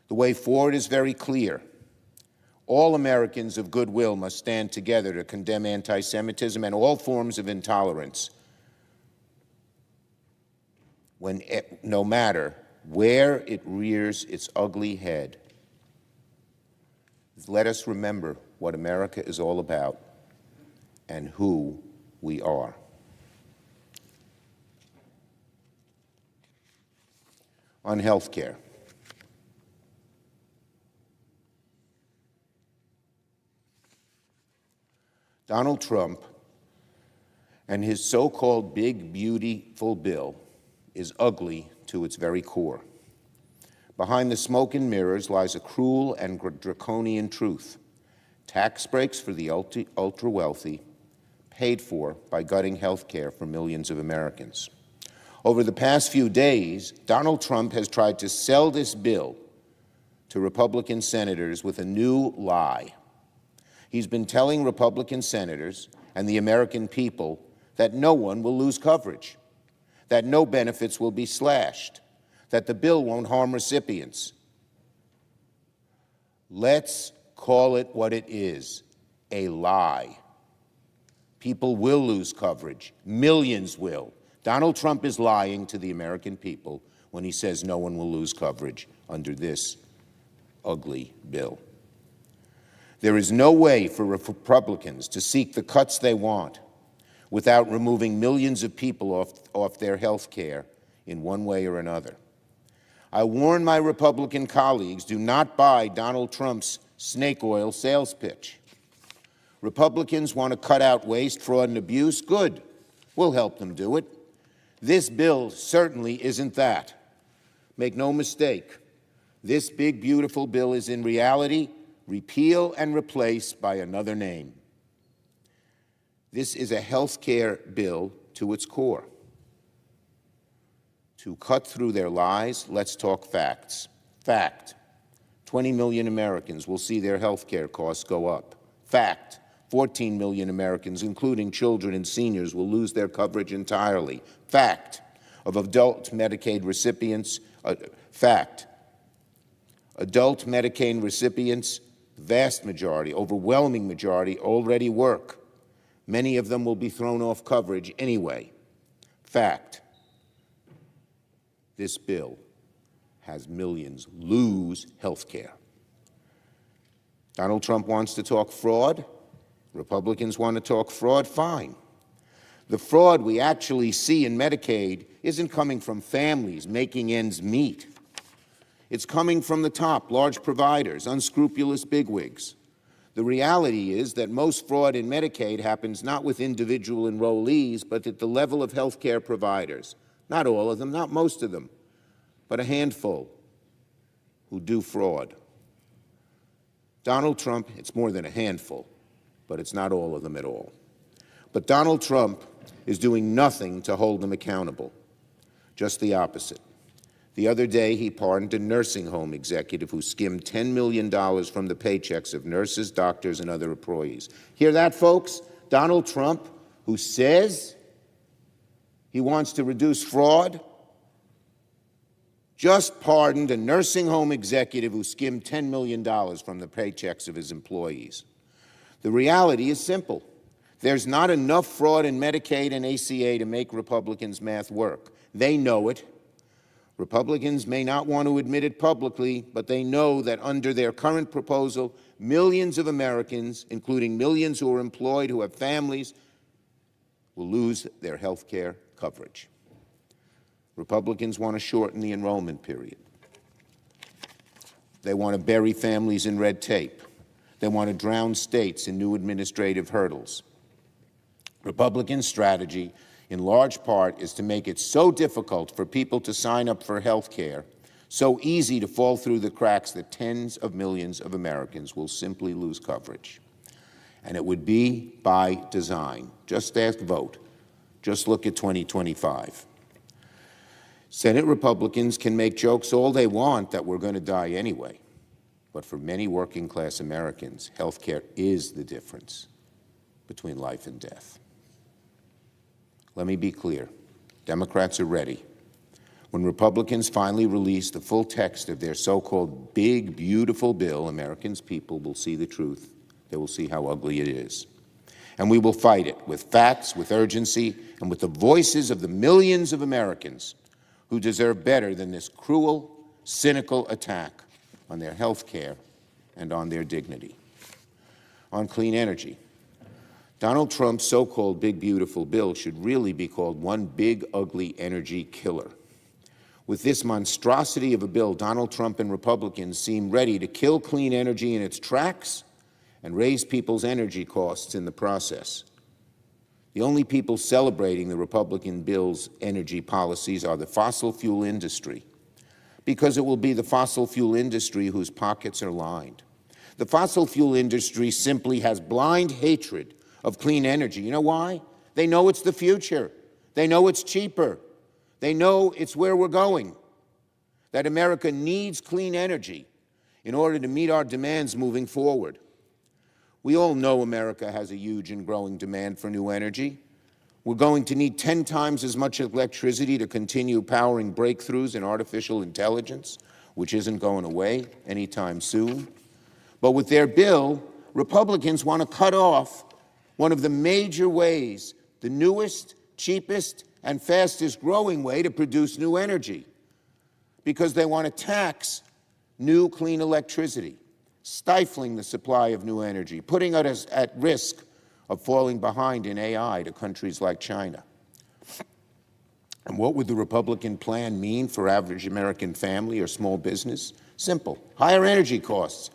S9: The way forward is very clear. All Americans of goodwill must stand together to condemn anti-Semitism and all forms of intolerance, no matter where it rears its ugly head. Let us remember what America is all about and who we are. On health care. Donald Trump and his so-called big, beautiful bill is ugly to its very core. Behind the smoke and mirrors lies a cruel and draconian truth. Tax breaks for the ultra-wealthy, paid for by gutting health care for millions of Americans. Over the past few days, Donald Trump has tried to sell this bill to Republican senators with a new lie. He's been telling Republican senators and the American people that no one will lose coverage, that no benefits will be slashed, that the bill won't harm recipients. Let's call it what it is, a lie. People will lose coverage. Millions will. Donald Trump is lying to the American people when he says no one will lose coverage under this ugly bill. There is no way for Republicans to seek the cuts they want without removing millions of people off their health care in one way or another. I warn my Republican colleagues, do not buy Donald Trump's snake oil sales pitch. Republicans want to cut out waste, fraud, and abuse? Good. We'll help them do it. This bill certainly isn't that. Make no mistake, this big, beautiful bill is in reality repeal and replace by another name. This is a health care bill to its core. to cut through their lies, let's talk facts. Fact, 20 million Americans will see their health care costs go up. Fact, 14 million Americans, including children and seniors, will lose their coverage entirely. Fact, of adult Medicaid recipients, fact, adult Medicaid recipients, vast majority, overwhelming majority, already work. Many of them will be thrown off coverage anyway. Fact, this bill has millions lose health care. Donald Trump wants to talk fraud. Republicans want to talk fraud. Fine. The fraud we actually see in Medicaid isn't coming from families making ends meet. It's coming from the top, large providers, unscrupulous bigwigs. The reality is that most fraud in Medicaid happens not with individual enrollees, but at the level of health care providers. Not all of them, not most of them, but a handful who do fraud. Donald Trump, it's more than a handful, but it's not all of them at all. But Donald Trump is doing nothing to hold them accountable, just the opposite. The other day, he pardoned a nursing home executive who skimmed $10 million from the paychecks of nurses, doctors, and other employees. Hear that, folks? Donald Trump, who says he wants to reduce fraud, just pardoned a nursing home executive who skimmed $10 million from the paychecks of his employees. The reality is simple. There's not enough fraud in Medicaid and ACA to make Republicans' math work. They know it. Republicans may not want to admit it publicly, but they know that under their current proposal, millions of Americans, including millions who are employed, who have families, will lose their health care coverage. Republicans want to shorten the enrollment period. They want to bury families in red tape. They want to drown states in new administrative hurdles. Republican strategy, in large part, is to make it so difficult for people to sign up for health care, so easy to fall through the cracks that tens of millions of Americans will simply lose coverage. And it would be by design. Just ask vote. Just look at 2025. Senate Republicans can make jokes all they want that we're going to die anyway. But for many working-class Americans, health care is the difference between life and death. Let me be clear. Democrats are ready. When Republicans finally release the full text of their so-called big, beautiful bill, Americans' people will see the truth. They will see how ugly it is. And we will fight it with facts, with urgency, and with the voices of the millions of Americans who deserve better than this cruel, cynical attack on their health care and on their dignity. On clean energy, Donald Trump's so-called big, beautiful bill should really be called one big, ugly energy killer. With this monstrosity of a bill, Donald Trump and Republicans seem ready to kill clean energy in its tracks and raise people's energy costs in the process. The only people celebrating the Republican bill's energy policies are the fossil fuel industry, because it will be the fossil fuel industry whose pockets are lined. The fossil fuel industry simply has blind hatred of clean energy. You know why? They know it's the future. They know it's cheaper. They know it's where we're going, that America needs clean energy in order to meet our demands moving forward. We all know America has a huge and growing demand for new energy. We're going to need 10 times as much electricity to continue powering breakthroughs in artificial intelligence, which isn't going away anytime soon. But with their bill, Republicans want to cut off one of the major ways, the newest, cheapest, and fastest growing way to produce new energy, because they want to tax new clean electricity, stifling the supply of new energy, putting us at risk of falling behind in AI to countries like China. And what would the Republican plan mean for average American family or small business? Simple. Higher energy costs.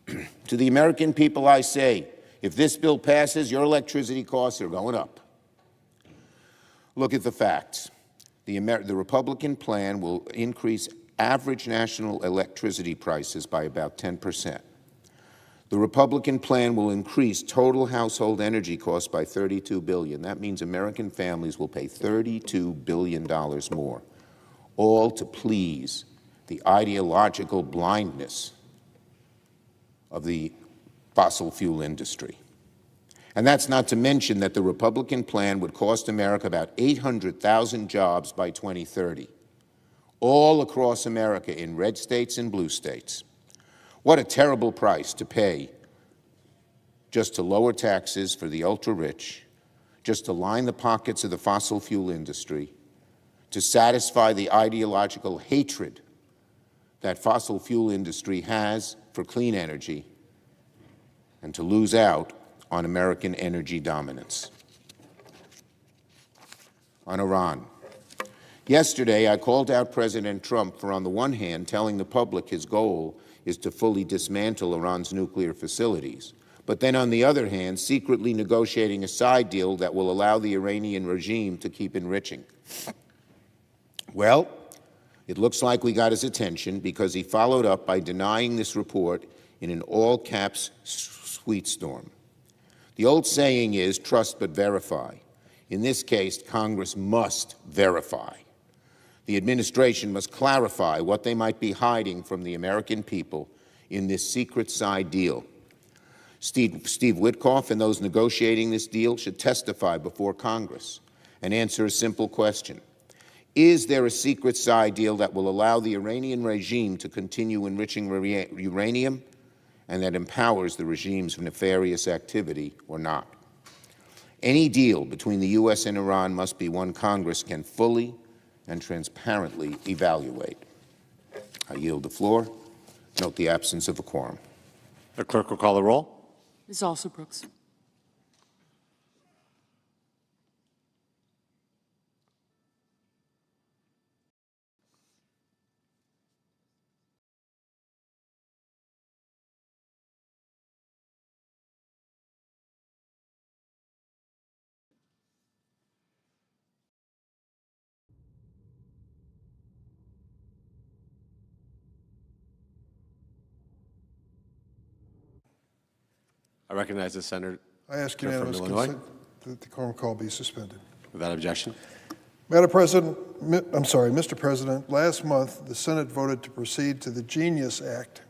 S9: To the American people, I say, if this bill passes, your electricity costs are going up. Look at the facts. The Republican plan will increase average national electricity prices by about 10%. The Republican plan will increase total household energy costs by $32 billion. That means American families will pay $32 billion more all to please the ideological blindness of the fossil fuel industry. And that's not to mention that the Republican plan would cost America about 800,000 jobs by 2030, all across America in red states and blue states. What a terrible price to pay just to lower taxes for the ultra-rich, just to line the pockets of the fossil fuel industry, to satisfy the ideological hatred that fossil fuel industry has for clean energy, and to lose out on American energy dominance. On Iran. Yesterday, I called out President Trump for, on the one hand, telling the public his goal is to fully dismantle Iran's nuclear facilities, but then, on the other hand, secretly negotiating a side deal that will allow the Iranian regime to keep enriching. Well, it looks like we got his attention because he followed up by denying this report in an all-caps tweet storm. The old saying is, trust but verify. In this case, Congress must verify. The administration must clarify what they might be hiding from the American people in this secret side deal. Steve Witkoff and those negotiating this deal should testify before Congress and answer a simple question. Is there a secret side deal that will allow the Iranian regime to continue enriching uranium and that empowers the regime's nefarious activity or not? Any deal between the U.S. and Iran must be one Congress can fully and transparently evaluate. I yield the floor. Note the absence of a quorum.
S6: The clerk will call the roll.
S3: Ms. Alsobrooks.
S6: I recognize the senator
S10: I ask
S6: from
S10: unanimous
S6: Illinois.
S10: consent that the quorum call be suspended.
S6: Without objection.
S10: Madam President, Mr. President, last month the Senate voted to proceed to the Genius Act,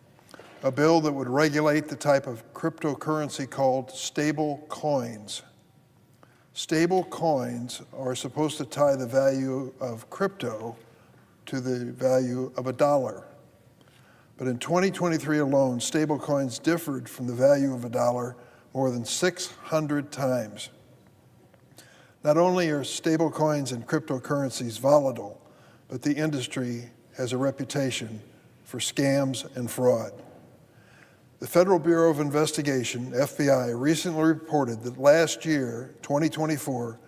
S10: a bill that would regulate the type of cryptocurrency called stable coins. Stable coins are supposed to tie the value of crypto to the value of a dollar. But in 2023 alone, stable coins differed from the value of a dollar more than 600 times. Not only are stable coins and cryptocurrencies volatile, but the industry has a reputation for scams and fraud. The Federal Bureau of Investigation, FBI, recently reported that last year, 2024,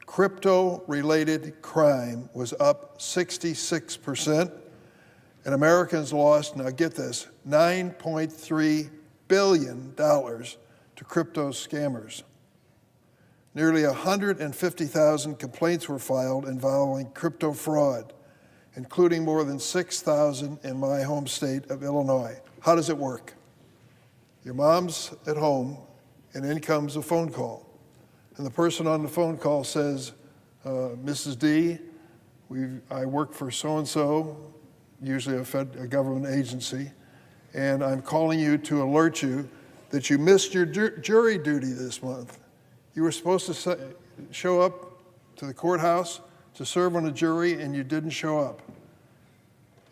S10: crypto-related crime was up 66%, and Americans lost, now get this, $9.3 billion to crypto scammers. Nearly 150,000 complaints were filed involving crypto fraud, including more than 6,000 in my home state of Illinois. How does it work? Your mom's at home, and in comes a phone call. And the person on the phone call says, Mrs. D, I work for so-and-so, usually a government agency, and I'm calling you to alert you that you missed your jury duty this month. You were supposed to show up to the courthouse to serve on a jury, and you didn't show up.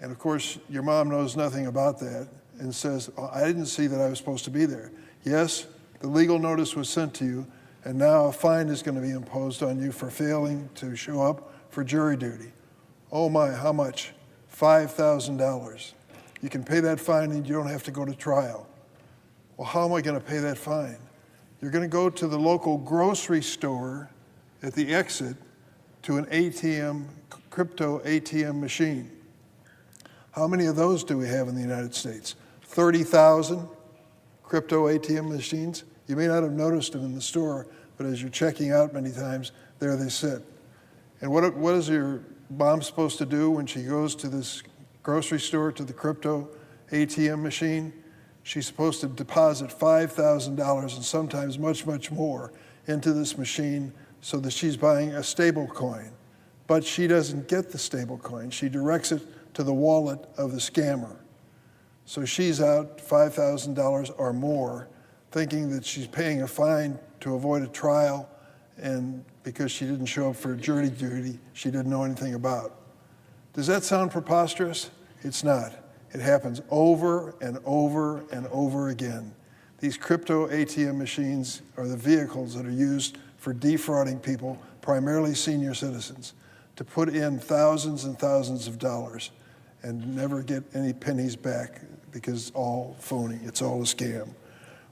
S10: And of course, your mom knows nothing about that and says, I didn't see that I was supposed to be there. Yes, the legal notice was sent to you, and now a fine is going to be imposed on you for failing to show up for jury duty. Oh my, how much? $5,000. You can pay that fine and you don't have to go to trial. Well, how am I going to pay that fine? You're going to go to the local grocery store at the exit to an ATM, crypto ATM machine. How many of those do we have in the United States? 30,000 crypto ATM machines? You may not have noticed them in the store, but as you're checking out many times, there they sit. And what is your mom supposed to do when she goes to this grocery store, to the crypto ATM machine? She's supposed to deposit $5,000 and sometimes much, much more into this machine so that she's buying a stable coin. but she doesn't get the stable coin. She directs it to the wallet of the scammer. So she's out $5,000 or more, thinking that she's paying a fine to avoid a trial, and because she didn't show up for jury duty she didn't know anything about. Does that sound preposterous? It's not. It happens over and over and over again. These crypto ATM machines are the vehicles that are used for defrauding people, primarily senior citizens, to put in thousands and thousands of dollars and never get any pennies back because it's all phony, it's all a scam.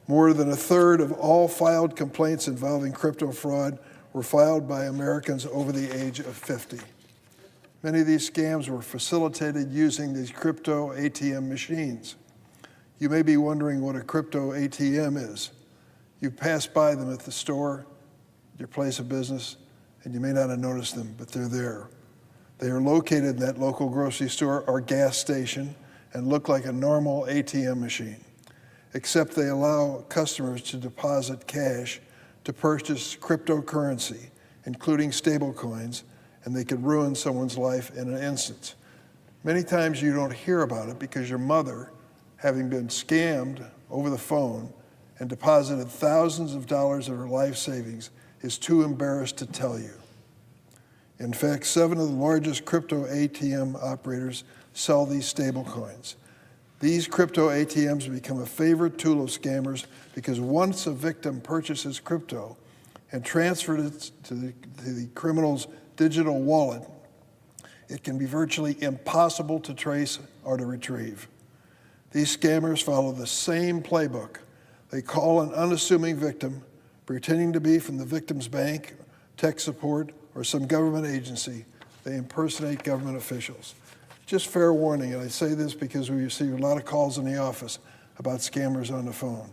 S10: More than a third of all filed complaints involving crypto fraud were filed by Americans over the age of 50. Many of these scams were facilitated using these crypto ATM machines. You may be wondering what a crypto ATM is. You pass by them at the store, your place of business, and you may not have noticed them, but they're there. They are located in that local grocery store or gas station and look like a normal ATM machine, except they allow customers to deposit cash to purchase cryptocurrency, including stable coins, and they could ruin someone's life in an instant. Many times you don't hear about it because your mother, having been scammed over the phone and deposited thousands of dollars of her life savings, is too embarrassed to tell you. In fact, 7 of the largest crypto ATM operators sell these stable coins. These crypto ATMs become a favorite tool of scammers because once a victim purchases crypto and transfers it to the criminal's digital wallet, it can be virtually impossible to trace or to retrieve. These scammers follow the same playbook. They call an unassuming victim, pretending to be from the victim's bank, tech support, or some government agency. They impersonate government officials. Just fair warning, and I say this because we receive a lot of calls in the office about scammers on the phone.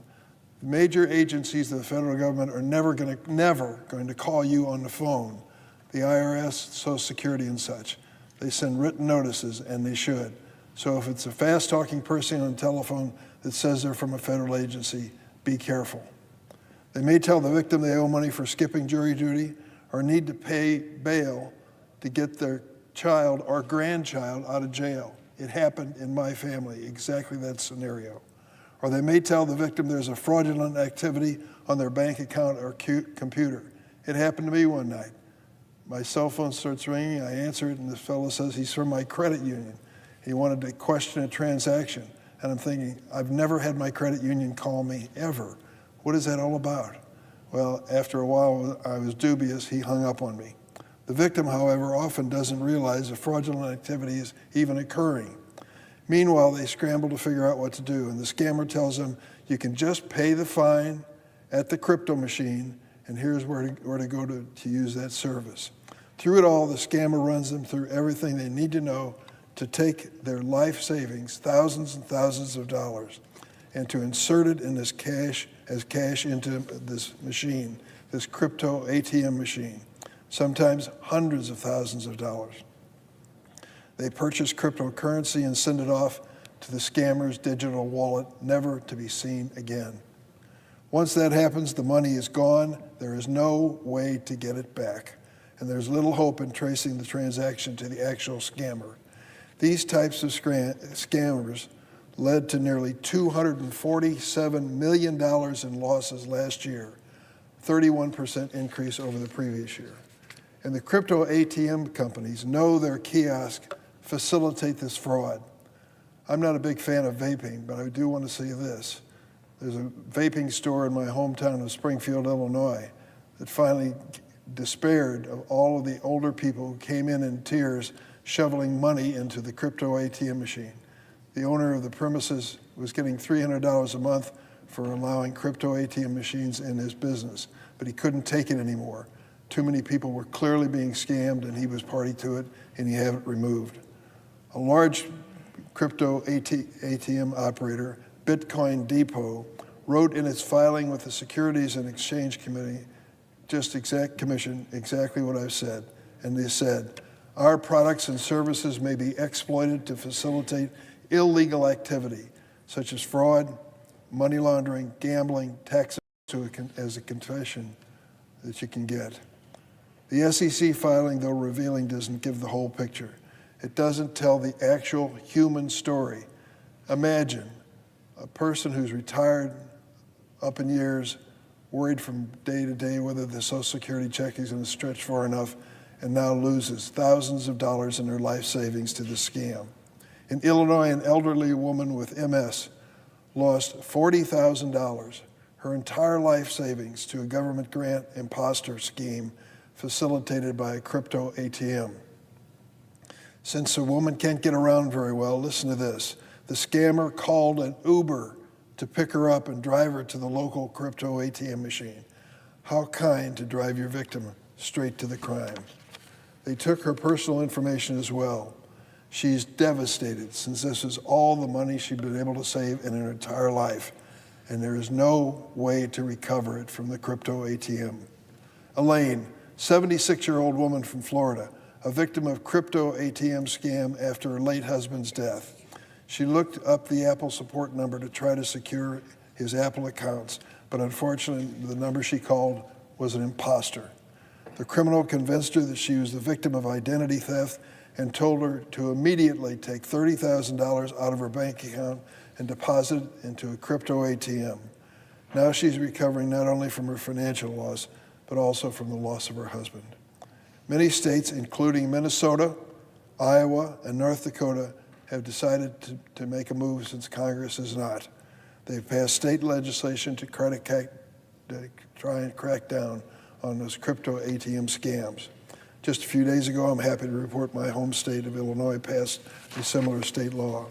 S10: Major agencies of the federal government are never going to call you on the phone. The IRS, Social Security, and such. They send written notices, and they should. So if it's a fast-talking person on the telephone that says they're from a federal agency, be careful. They may tell the victim they owe money for skipping jury duty or need to pay bail to get their child or grandchild out of jail. It happened in my family, exactly that scenario. Or they may tell the victim there's a fraudulent activity on their bank account or computer. It happened to me one night. My cell phone starts ringing, I answer it, and this fellow says he's from my credit union. He wanted to question a transaction. And I'm thinking, I've never had my credit union call me, ever. What is that all about? Well, after a while, I was dubious. He hung up on me. The victim, however, often doesn't realize the fraudulent activity is even occurring. Meanwhile, they scramble to figure out what to do, and the scammer tells them, you can just pay the fine at the crypto machine, and here's where to go to use that service. Through it all, the scammer runs them through everything they need to know to take their life savings, thousands and thousands of dollars, and to insert it in this cash into this machine, this crypto ATM machine, sometimes hundreds of thousands of dollars. They purchase cryptocurrency and send it off to the scammer's digital wallet, never to be seen again. Once that happens, the money is gone. There is no way to get it back, and there's little hope in tracing the transaction to the actual scammer. These types of scammers led to nearly $247 million in losses last year, 31% increase over the previous year. And the crypto ATM companies know their kiosks facilitate this fraud. I'm not a big fan of vaping, but I do want to say this. There's a vaping store in my hometown of Springfield, Illinois, that finally despaired of all of the older people who came in tears shoveling money into the crypto ATM machine. The owner of the premises was getting $300 a month for allowing crypto ATM machines in his business, but he couldn't take it anymore. Too many people were clearly being scammed, and he was party to it, and he had it removed. A large crypto ATM operator, Bitcoin Depot, wrote in its filing with the Securities and Exchange Commission exactly what I've said. And they said, our products and services may be exploited to facilitate illegal activity, such as fraud, money laundering, gambling, tax as a confession that you can get. The SEC filing, though revealing, doesn't give the whole picture. It doesn't tell the actual human story. Imagine a person who's retired, up in years, worried from day to day whether the Social Security check is going to stretch far enough, and now loses thousands of dollars in their life savings to the scam. In Illinois, an elderly woman with MS lost $40,000, her entire life savings, to a government grant imposter scheme facilitated by a crypto ATM. Since the woman can't get around very well, listen to this. The scammer called an Uber to pick her up and drive her to the local crypto ATM machine. How kind to drive your victim straight to the crime. They took her personal information as well. She's devastated since this is all the money she'd been able to save in her entire life, and there is no way to recover it from the crypto ATM. Elaine, 76-year-old woman from Florida, a victim of crypto ATM scam after her late husband's death. She looked up the Apple support number to try to secure his Apple accounts, but unfortunately the number she called was an imposter. The criminal convinced her that she was the victim of identity theft and told her to immediately take $30,000 out of her bank account and deposit it into a crypto ATM. Now she's recovering not only from her financial loss, but also from the loss of her husband. Many states, including Minnesota, Iowa, and North Dakota, have decided to make a move since Congress has not. They've passed state legislation to try and crack down on those crypto ATM scams. Just a few days ago, I'm happy to report my home state of Illinois passed a similar state law.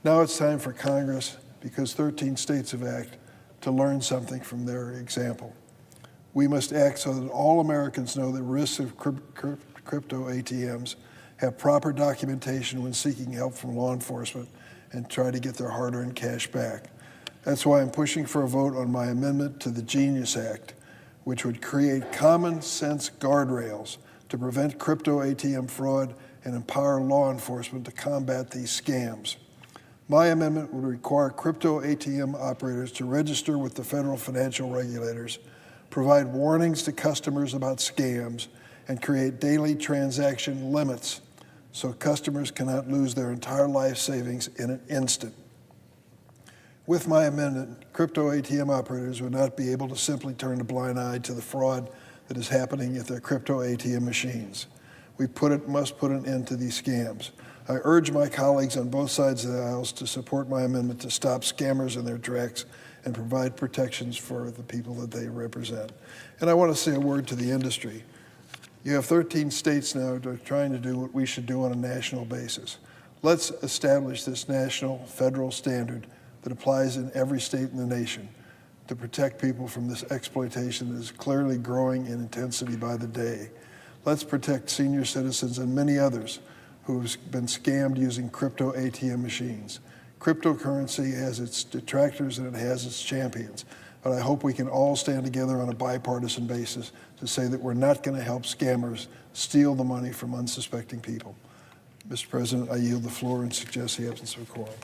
S10: Now it's time for Congress, because 13 states have acted, to learn something from their example. We must act so that all Americans know the risks of crypto ATMs, have proper documentation when seeking help from law enforcement, and try to get their hard-earned cash back. That's why I'm pushing for a vote on my amendment to the Genius Act, which would create common sense guardrails to prevent crypto ATM fraud and empower law enforcement to combat these scams. My amendment would require crypto ATM operators to register with the federal financial regulators, provide warnings to customers about scams, and create daily transaction limits so customers cannot lose their entire life savings in an instant. With my amendment, crypto ATM operators would not be able to simply turn a blind eye to the fraud that is happening at their crypto ATM machines. We must put an end to these scams. I urge my colleagues on both sides of the aisles to support my amendment to stop scammers in their tracks and provide protections for the people that they represent. And I want to say a word to the industry. You have 13 states now that are trying to do what we should do on a national basis. Let's establish this national federal standard that applies in every state in the nation to protect people from this exploitation that is clearly growing in intensity by the day. Let's protect senior citizens and many others who've been scammed using crypto ATM machines. Cryptocurrency has its detractors and it has its champions, but I hope we can all stand together on a bipartisan basis to say that we're not going to help scammers steal the money from unsuspecting people. Mr. President, I yield the floor and suggest the absence of a quorum.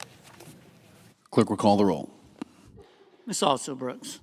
S11: Clerk will call the roll.
S12: Ms. Also Brooks.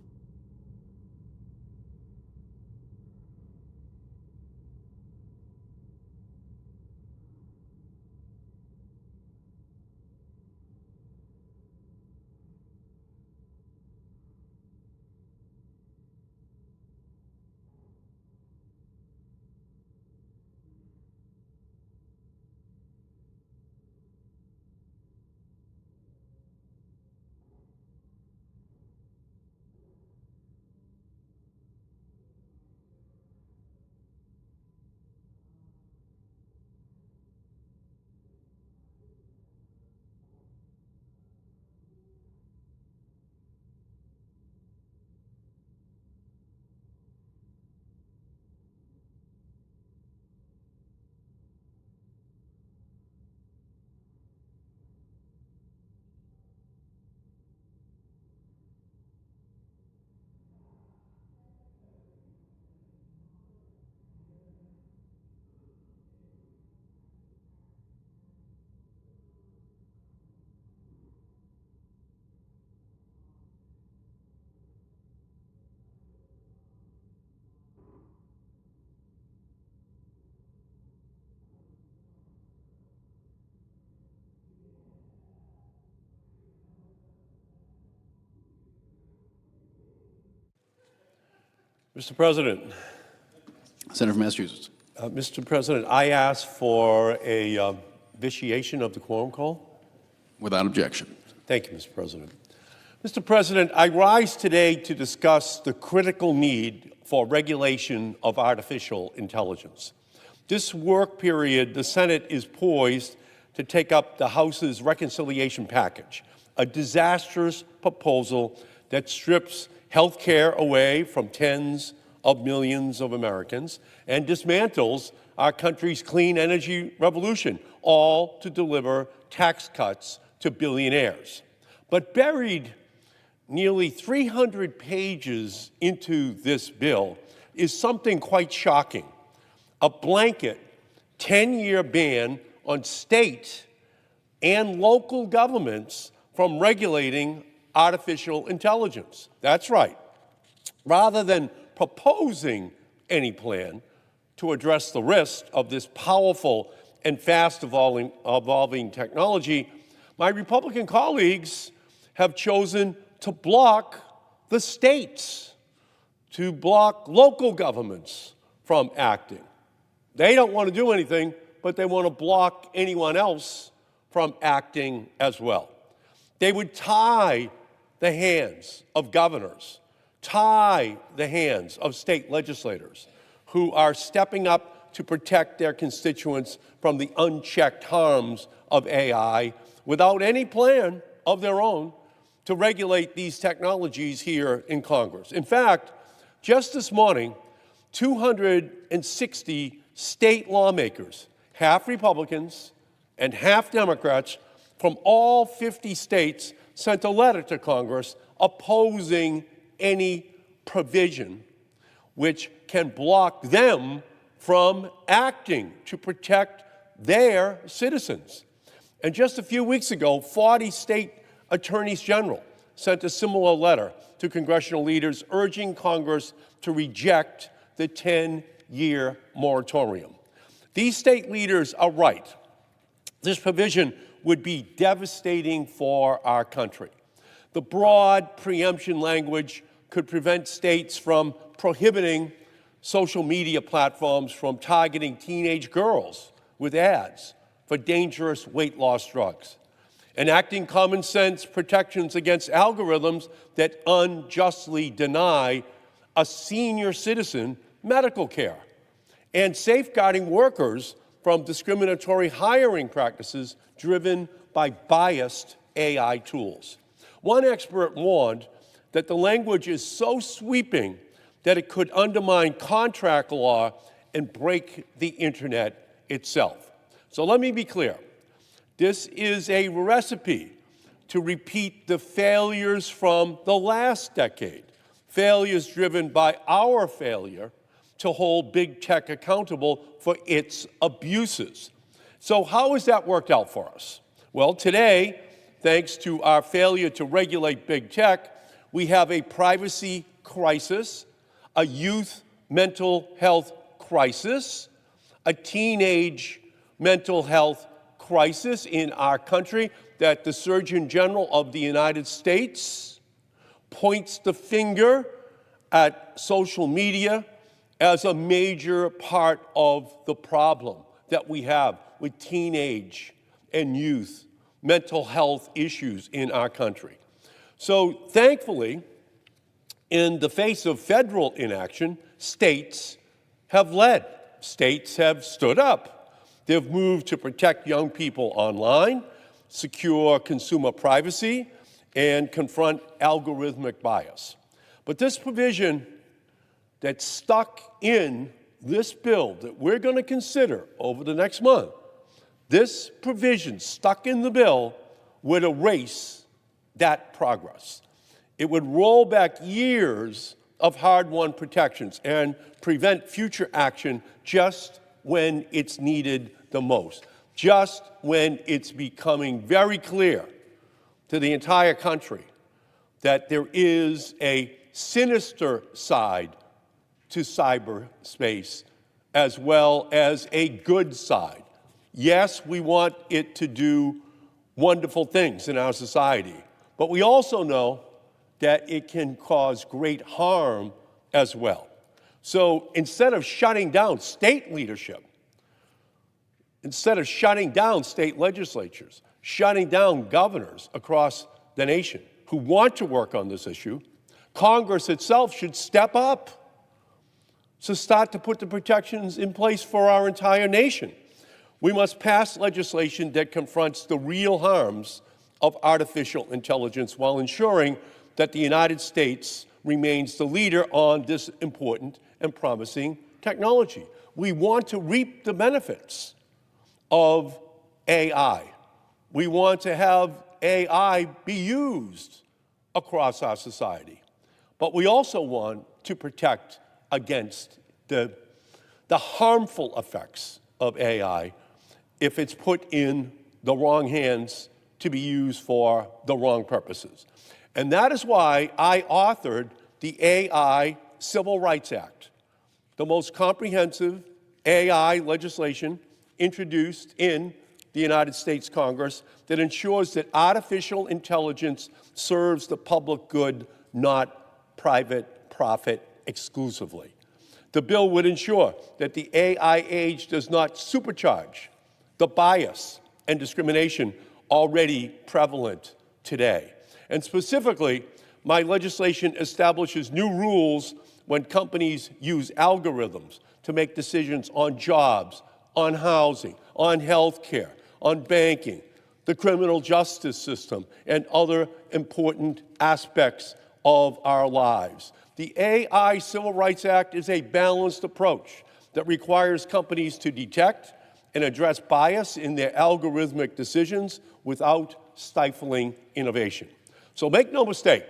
S4: Mr. President.
S11: Senator from Massachusetts.
S4: Mr. President, I ask for a vitiation of the quorum call.
S11: Without objection.
S4: Thank you, Mr. President. Mr. President, I rise today to discuss the critical need for regulation of artificial intelligence. This work period, the Senate is poised to take up the House's reconciliation package, a disastrous proposal that strips health care away from tens of millions of Americans and dismantles our country's clean energy revolution, all to deliver tax cuts to billionaires. But buried nearly 300 pages into this bill is something quite shocking: a blanket 10-year ban on state and local governments from regulating artificial intelligence. That's right. Rather than proposing any plan to address the risk of this powerful and fast evolving technology, my Republican colleagues have chosen to block the states, to block local governments from acting. They don't want to do anything, but they want to block anyone else from acting as well. They would tie the hands of governors, tie the hands of state legislators who are stepping up to protect their constituents from the unchecked harms of AI without any plan of their own to regulate these technologies here in Congress. In fact, just this morning, 260 state lawmakers, half Republicans and half Democrats from all 50 states, sent a letter to Congress opposing any provision which can block them from acting to protect their citizens. And just a few weeks ago, 40 state attorneys general sent a similar letter to congressional leaders urging Congress to reject the 10-year moratorium. These state leaders are right. This provision would be devastating for our country. The broad preemption language could prevent states from prohibiting social media platforms from targeting teenage girls with ads for dangerous weight loss drugs, enacting common sense protections against algorithms that unjustly deny a senior citizen medical care, and safeguarding workers from discriminatory hiring practices driven by biased AI tools. One expert warned that the language is so sweeping that it could undermine contract law and break the internet itself. So let me be clear. This is a recipe to repeat the failures from the last decade, failures driven by our failure to hold big tech accountable for its abuses. So how has that worked out for us? Well, today, thanks to our failure to regulate big tech, we have a privacy crisis, a youth mental health crisis, a teenage mental health crisis in our country that the Surgeon General of the United States points the finger at social media as a major part of the problem that we have with teenage and youth mental health issues in our country. So thankfully, in the face of federal inaction, states have led. States have stood up. They've moved to protect young people online, secure consumer privacy, and confront algorithmic bias. But this provision that's stuck in this bill that we're going to consider over the next month, this provision stuck in the bill would erase that progress. It would roll back years of hard-won protections and prevent future action just when it's needed the most, just when it's becoming very clear to the entire country that there is a sinister side to cyberspace as well as a good side. Yes, we want it to do wonderful things in our society, but we also know that it can cause great harm as well. So instead of shutting down state leadership, instead of shutting down state legislatures, shutting down governors across the nation who want to work on this issue, Congress itself should step up to start to put the protections in place for our entire nation. We must pass legislation that confronts the real harms of artificial intelligence while ensuring that the United States remains the leader on this important and promising technology. We want to reap the benefits of AI. We want to have AI be used across our society. But we also want to protect against the harmful effects of AI if it's put in the wrong hands to be used for the wrong purposes. And that is why I authored the AI Civil Rights Act, the most comprehensive AI legislation introduced in the United States Congress that ensures that artificial intelligence serves the public good, not private profit exclusively. The bill would ensure that the AI age does not supercharge the bias and discrimination already prevalent today. And specifically, my legislation establishes new rules when companies use algorithms to make decisions on jobs, on housing, on health care, on banking, the criminal justice system, and other important aspects of our lives. The AI Civil Rights Act is a balanced approach that requires companies to detect and address bias in their algorithmic decisions without stifling innovation. So make no mistake,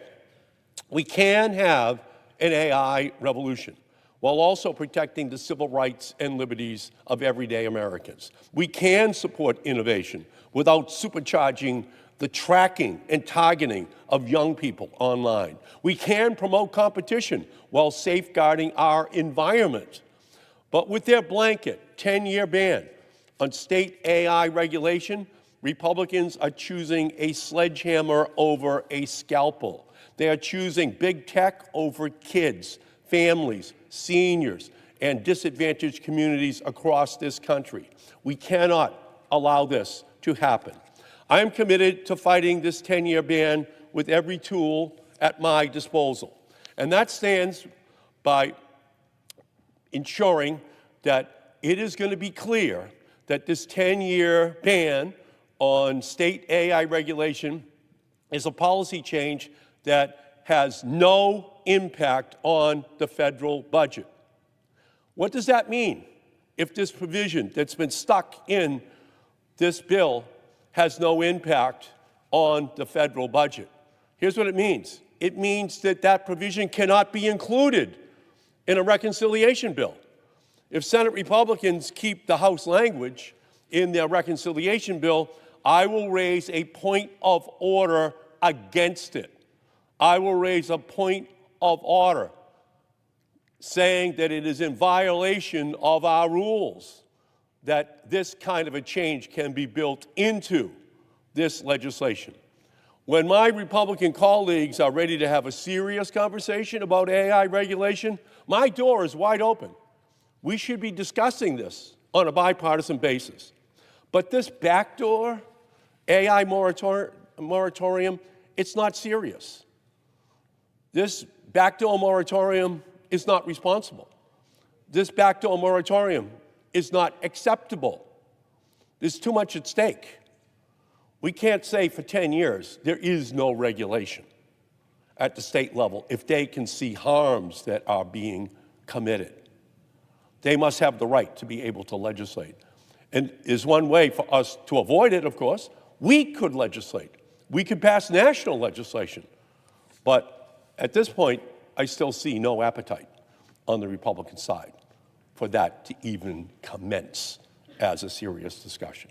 S4: we can have an AI revolution while also protecting the civil rights and liberties of everyday Americans. We can support innovation without supercharging the tracking and targeting of young people online. We can promote competition while safeguarding our environment. But with their blanket 10-year ban on state AI regulation, Republicans are choosing a sledgehammer over a scalpel. They are choosing big tech over kids, families, seniors, and disadvantaged communities across this country. We cannot allow this to happen. I am committed to fighting this 10-year ban with every tool at my disposal. And that stands by ensuring that it is going to be clear that this 10-year ban on state AI regulation is a policy change that has no impact on the federal budget. What does that mean if this provision that's been stuck in this bill has no impact on the federal budget? Here's what it means. It means that that provision cannot be included in a reconciliation bill. If Senate Republicans keep the House language in their reconciliation bill, I will raise a point of order against it. I will raise a point of order saying that it is in violation of our rules that this kind of a change can be built into this legislation. When my Republican colleagues are ready to have a serious conversation about AI regulation, my door is wide open. We should be discussing this on a bipartisan basis. But this backdoor AI moratorium, it's not serious. This backdoor moratorium is not responsible. This backdoor moratorium is not acceptable. There's too much at stake. We can't say for 10 years there is no regulation at the state level if they can see harms that are being committed. They must have the right to be able to legislate. And there's one way for us to avoid it, of course. We could legislate. We could pass national legislation. But at this point, I still see no appetite on the Republican side for that to even commence as a serious discussion.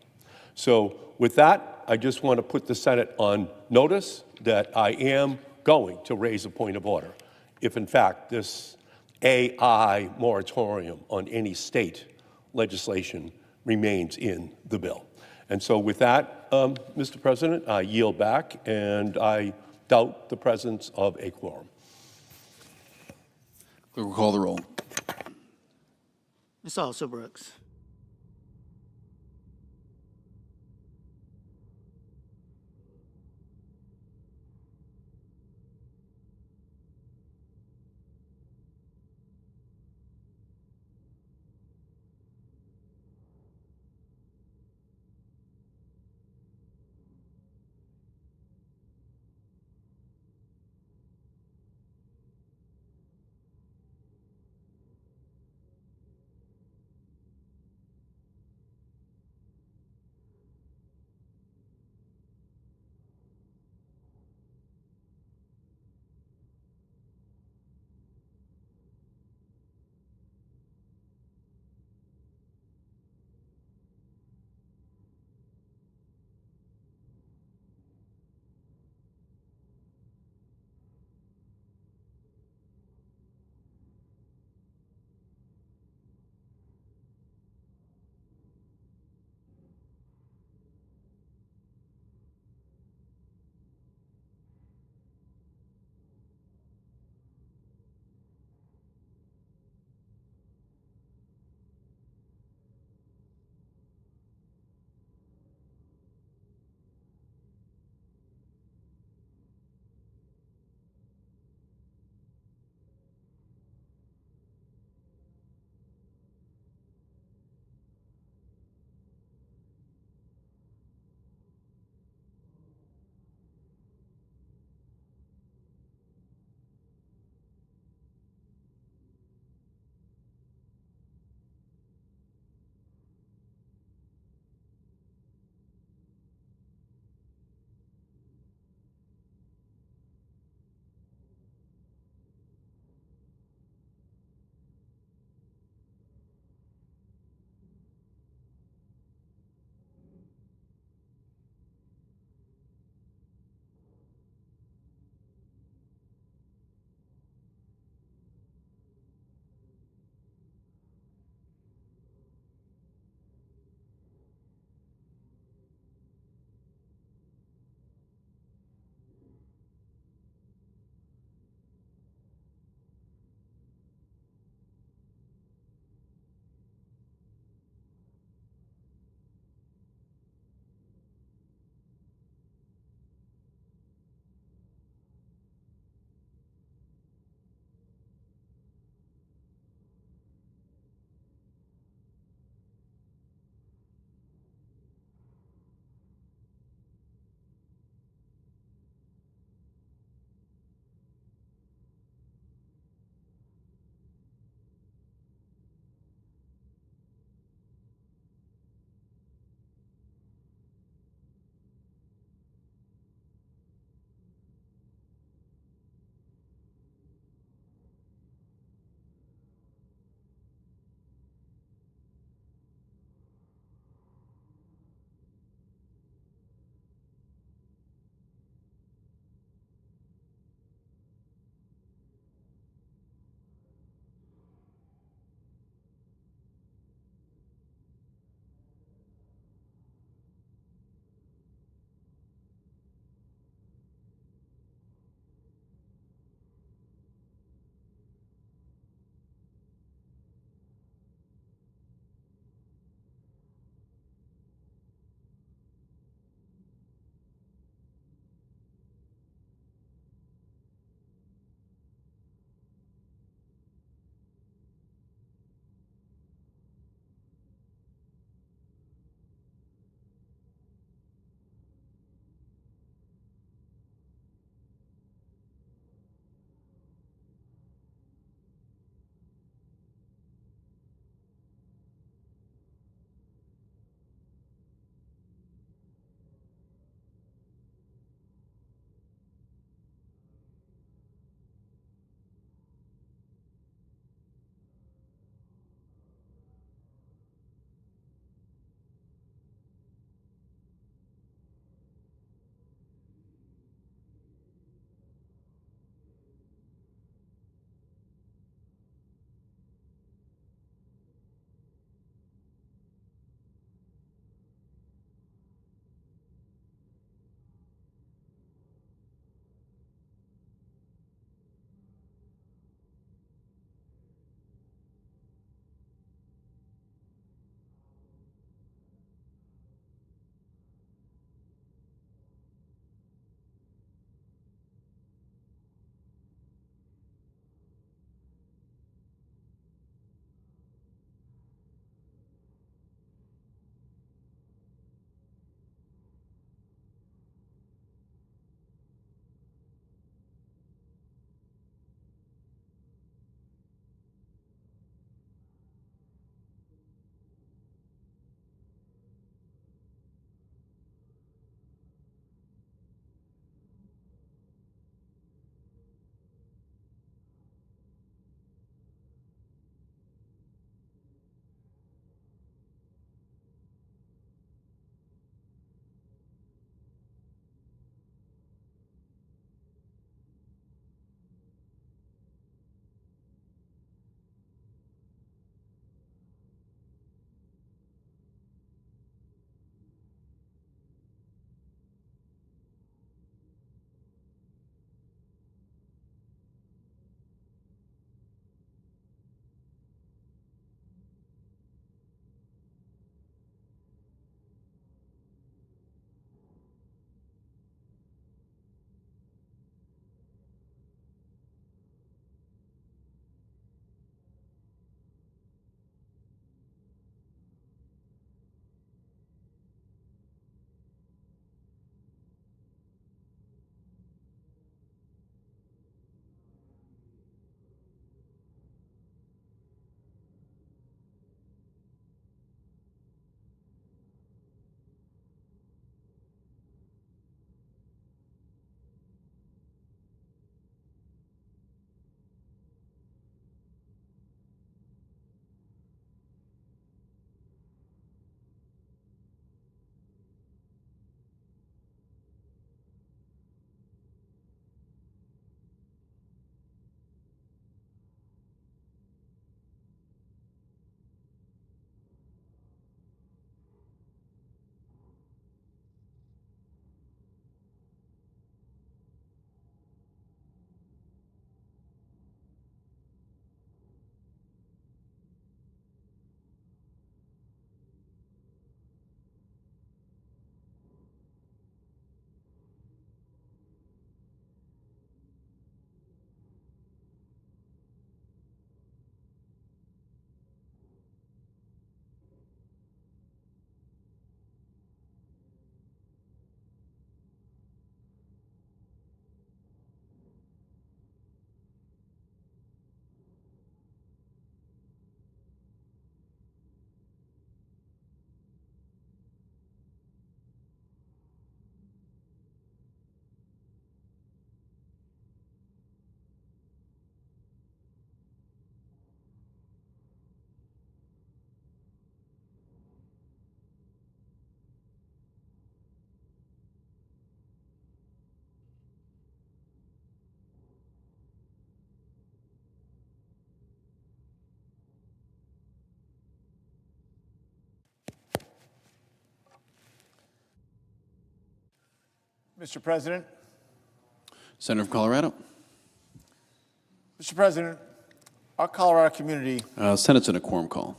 S4: So with that, I just want to put the Senate on notice that I am going to raise a point of order if, in fact, this AI moratorium on any state legislation remains in the bill. And so with that, Mr. President, I yield back, and I doubt the presence of a quorum.
S11: Clerk will call the roll.
S12: Ms. Also Brooks.
S13: Mr. President.
S11: Senator from Colorado.
S13: Mr. President, our Colorado community.
S11: Senate's in a quorum call.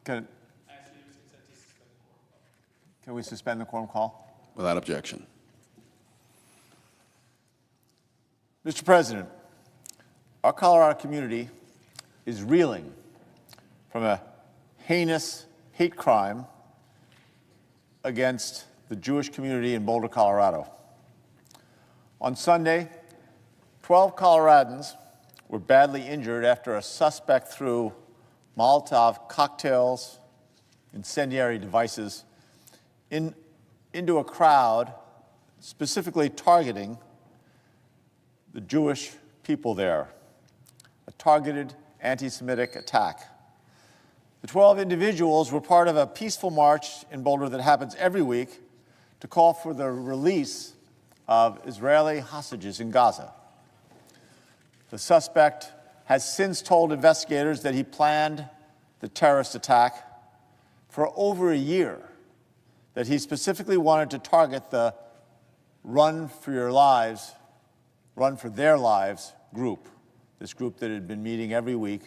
S13: Can we suspend the quorum call?
S11: Without objection.
S13: Mr. President, our Colorado community is reeling from a heinous hate crime against the Jewish community in Boulder, Colorado. On Sunday, 12 Coloradans were badly injured after a suspect threw Molotov cocktails, incendiary devices into a crowd, specifically targeting the Jewish people there, a targeted anti-Semitic attack. The 12 individuals were part of a peaceful march in Boulder that happens every week to call for the release of Israeli hostages in Gaza. The suspect has since told investigators that he planned the terrorist attack for over a year, that he specifically wanted to target the Run for Your Lives, Run for Their Lives group, this group that had been meeting every week,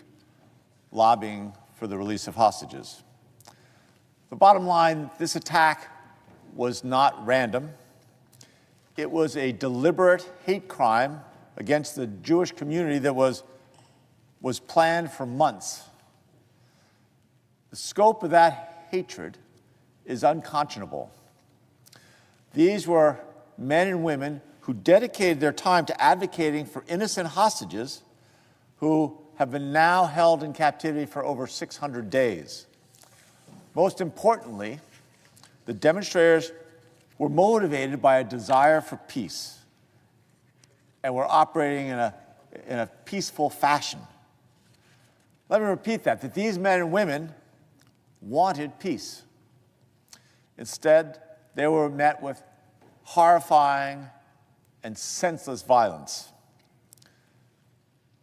S13: lobbying for the release of hostages. The bottom line, this attack was not random. It was a deliberate hate crime against the Jewish community that was planned for months. The scope of that hatred is unconscionable. These were men and women who dedicated their time to advocating for innocent hostages who have been now held in captivity for over 600 days. Most importantly, the demonstrators were motivated by a desire for peace and were operating in a peaceful fashion. Let me repeat that these men and women wanted peace. Instead, they were met with horrifying and senseless violence.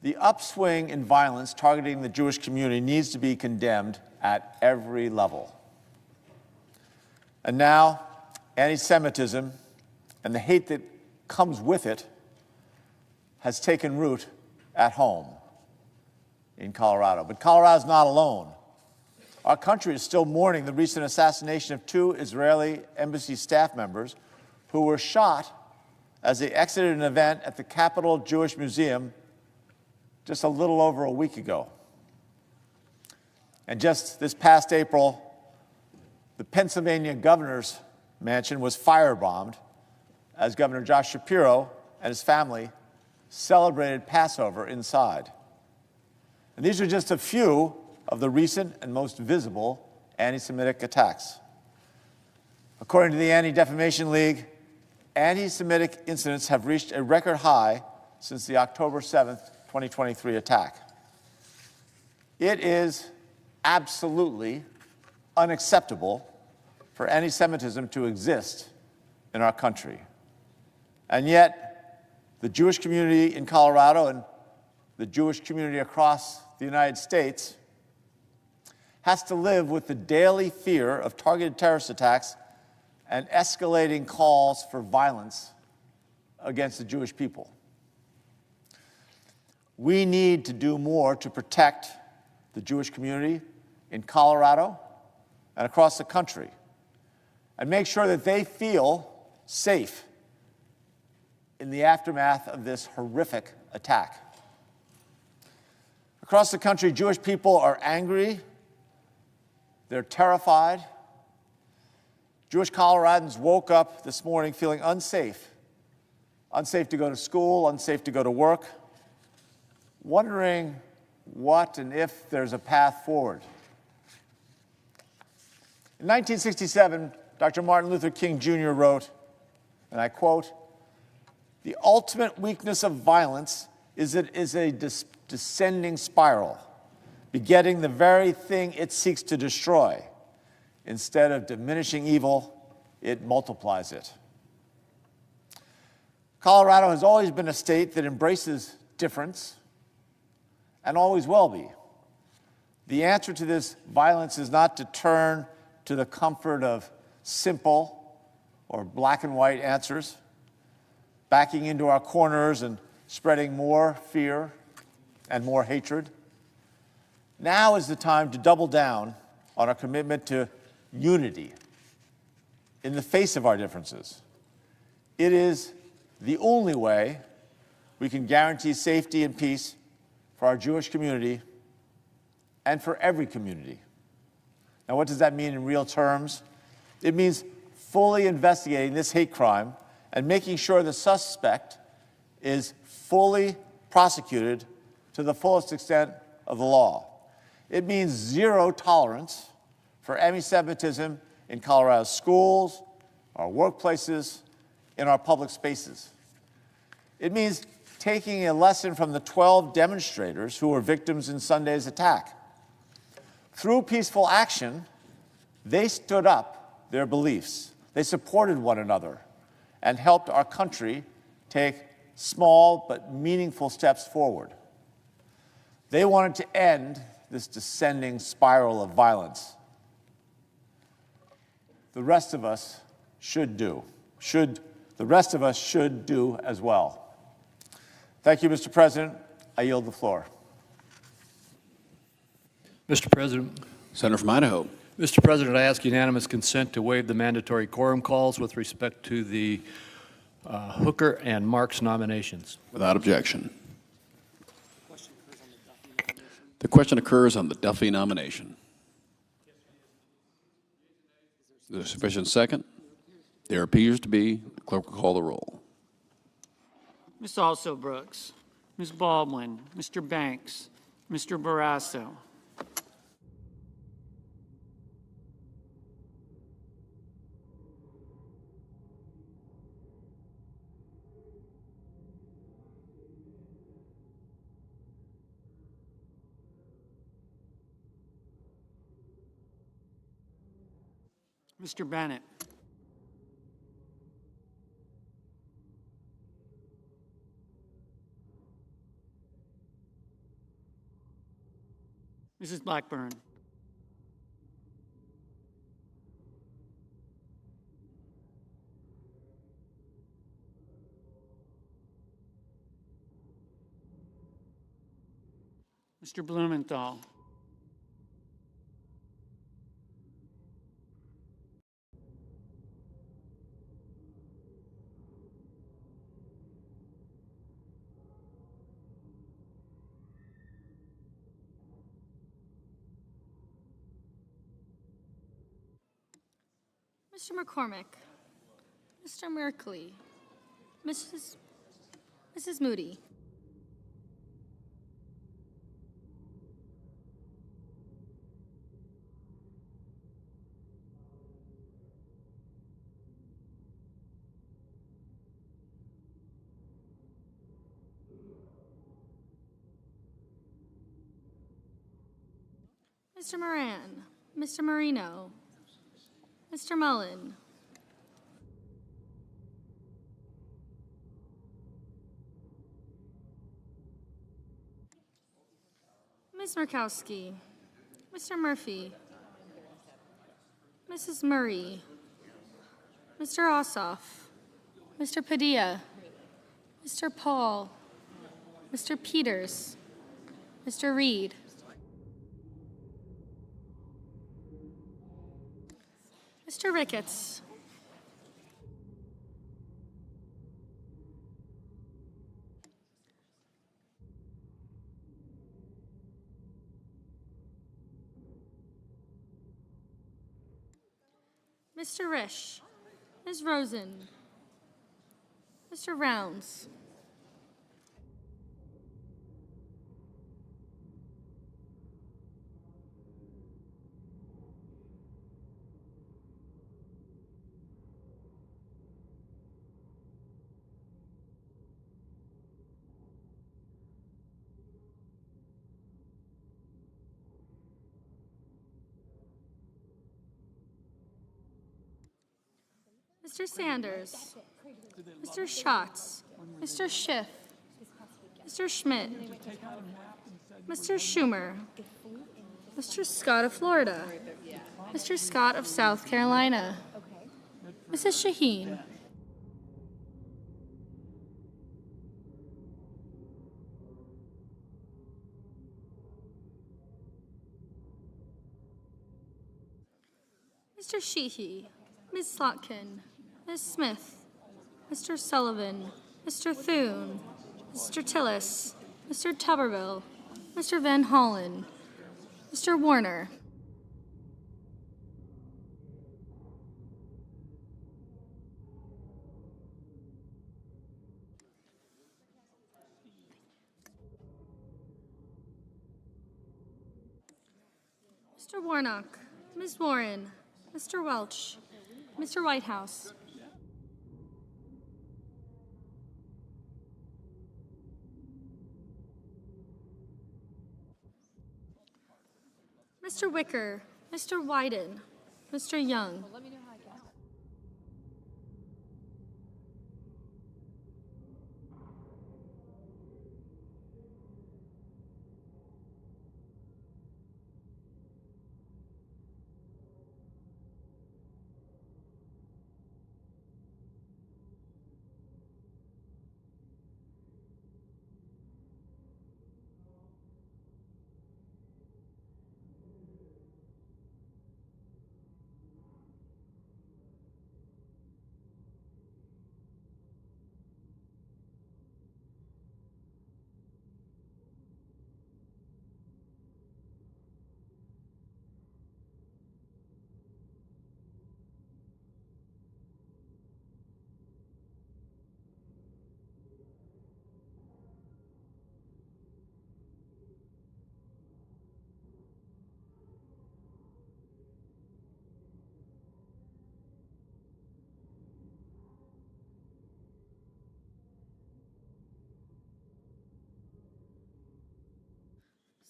S13: The upswing in violence targeting the Jewish community needs to be condemned at every level. And now, anti-Semitism and the hate that comes with it has taken root at home in Colorado. But Colorado's not alone. Our country is still mourning the recent assassination of 2 Israeli embassy staff members who were shot as they exited an event at the Capitol Jewish Museum just a little over a week ago. And just this past April, the Pennsylvania governor's mansion was firebombed as Governor Josh Shapiro and his family celebrated Passover inside. And these are just a few of the recent and most visible anti-Semitic attacks. According to the Anti-Defamation League, anti-Semitic incidents have reached a record high since the October 7th, 2023 attack. It is absolutely unacceptable for anti-Semitism to exist in our country. And yet, the Jewish community in Colorado and the Jewish community across the United States has to live with the daily fear of targeted terrorist attacks and escalating calls for violence against the Jewish people. We need to do more to protect the Jewish community in Colorado and across the country and make sure that they feel safe in the aftermath of this horrific attack. Across the country, Jewish people are angry, they're terrified. Jewish Coloradans woke up this morning feeling unsafe to go to school, unsafe to go to work, wondering what and if there's a path forward. In 1967, Dr. Martin Luther King Jr. wrote, and I quote, "The ultimate weakness of violence is it is a descending spiral, begetting the very thing it seeks to destroy. Instead of diminishing evil, it multiplies it." Colorado has always been a state that embraces difference and always will be. The answer to this violence is not to turn to the comfort of simple or black and white answers, backing into our corners and spreading more fear and more hatred. Now is the time to double down on our commitment to unity in the face of our differences. It is the only way we can guarantee safety and peace for our Jewish community and for every community. Now, what does that mean in real terms? It means fully investigating this hate crime and making sure the suspect is fully prosecuted to the fullest extent of the law. It means zero tolerance for anti-Semitism in Colorado's schools, our workplaces, in our public spaces. It means taking a lesson from the 12 demonstrators who were victims in Sunday's attack. Through peaceful action, they stood up their beliefs. They supported one another and helped our country take small but meaningful steps forward. They wanted to end this descending spiral of violence. The rest of us should do as well. Thank you, Mr. President. I yield the floor.
S14: Mr. President.
S11: Senator from Idaho.
S14: Mr. President, I ask unanimous consent to waive the mandatory quorum calls with respect to the Hooker and Marks nominations.
S11: Without objection. The question occurs on the Duffy nomination. Is there sufficient second? There appears to be. The clerk will call the roll.
S12: Ms. Also Brooks, Ms. Baldwin, Mr. Banks, Mr. Barrasso. Mr. Bennett. Mrs. Blackburn. Mr. Blumenthal.
S7: Mr. McCormick, Mr. Merkley, Mrs. Moody, Mr. Moran, Mr. Marino, Mr. Mullen, Ms. Murkowski, Mr. Murphy, Mrs. Murray, Mr. Ossoff, Mr. Padilla, Mr. Paul, Mr. Peters, Mr. Reed, Mr. Ricketts, Mr. Risch, Ms. Rosen, Mr. Rounds, Mr. Sanders, Mr. Schatz, Mr. Schiff, Mr. Schmidt, Mr. Schumer, Mr. Scott of Florida, Mr. Scott of South Carolina. Mrs. Shaheen. Mr. Sheehy, Ms. Slotkin, Ms. Smith, Mr. Sullivan, Mr. Thune, Mr. Tillis, Mr. Tuberville, Mr. Van Hollen, Mr. Warner. Mr. Warnock, Ms. Warren, Mr. Welch, Mr. Whitehouse. Mr. Wicker, Mr. Wyden, Mr. Young.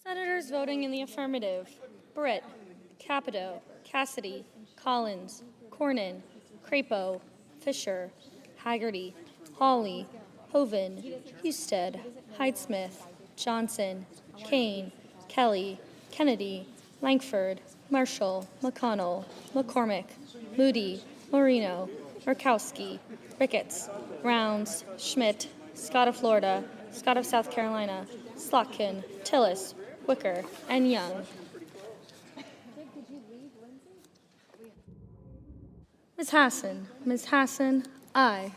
S7: Senators voting in the affirmative: Britt, Capito, Cassidy, Collins, Cornyn, Crapo, Fisher, Haggerty, Hawley, Hoven, Husted, Hyde-Smith, Johnson, Kane, Kelly, Kennedy, Langford, Marshall, McConnell, McCormick, Moody, Moreno, Murkowski, Ricketts, Rounds, Schmidt, Scott of Florida, Scott of South Carolina, Slotkin, Tillis, Wicker, and Young. Ms. Hassan, aye.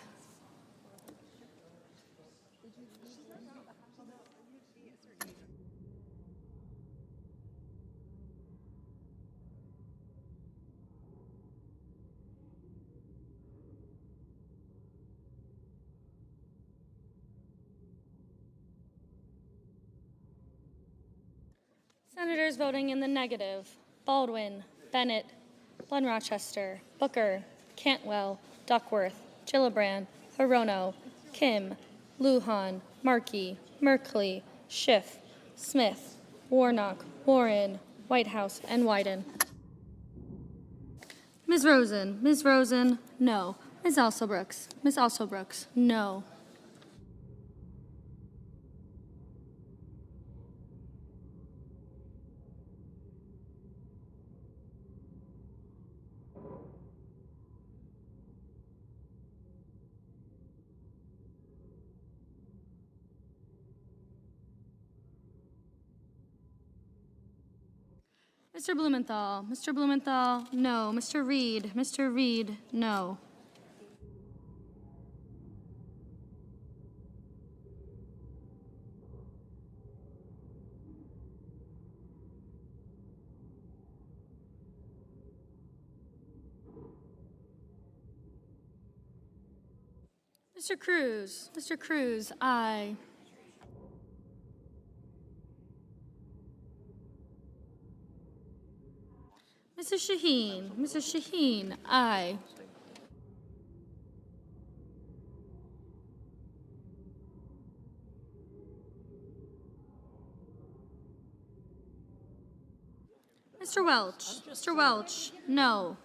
S7: Senators voting in the negative: Baldwin, Bennett, Glenn Rochester, Booker, Cantwell, Duckworth, Gillibrand, Hirono, Kim, Lujan, Markey, Merkley, Schiff, Smith, Warnock, Warren, Whitehouse, and Wyden. Ms. Rosen, no. Ms. Alsobrooks, no. Mr. Blumenthal, no. Mr. Reed, no. Mr. Cruz, aye. Mrs. Shaheen, aye. Mr. Welch, no.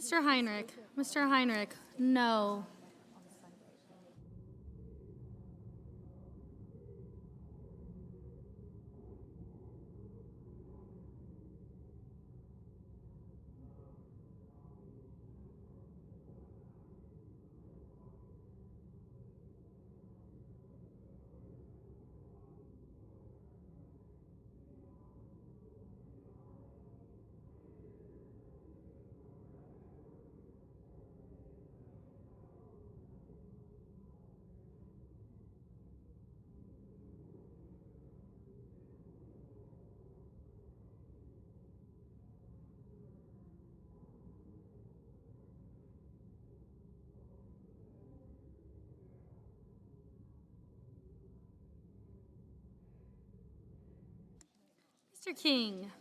S7: Mr. Heinrich. Mr. Heinrich, no.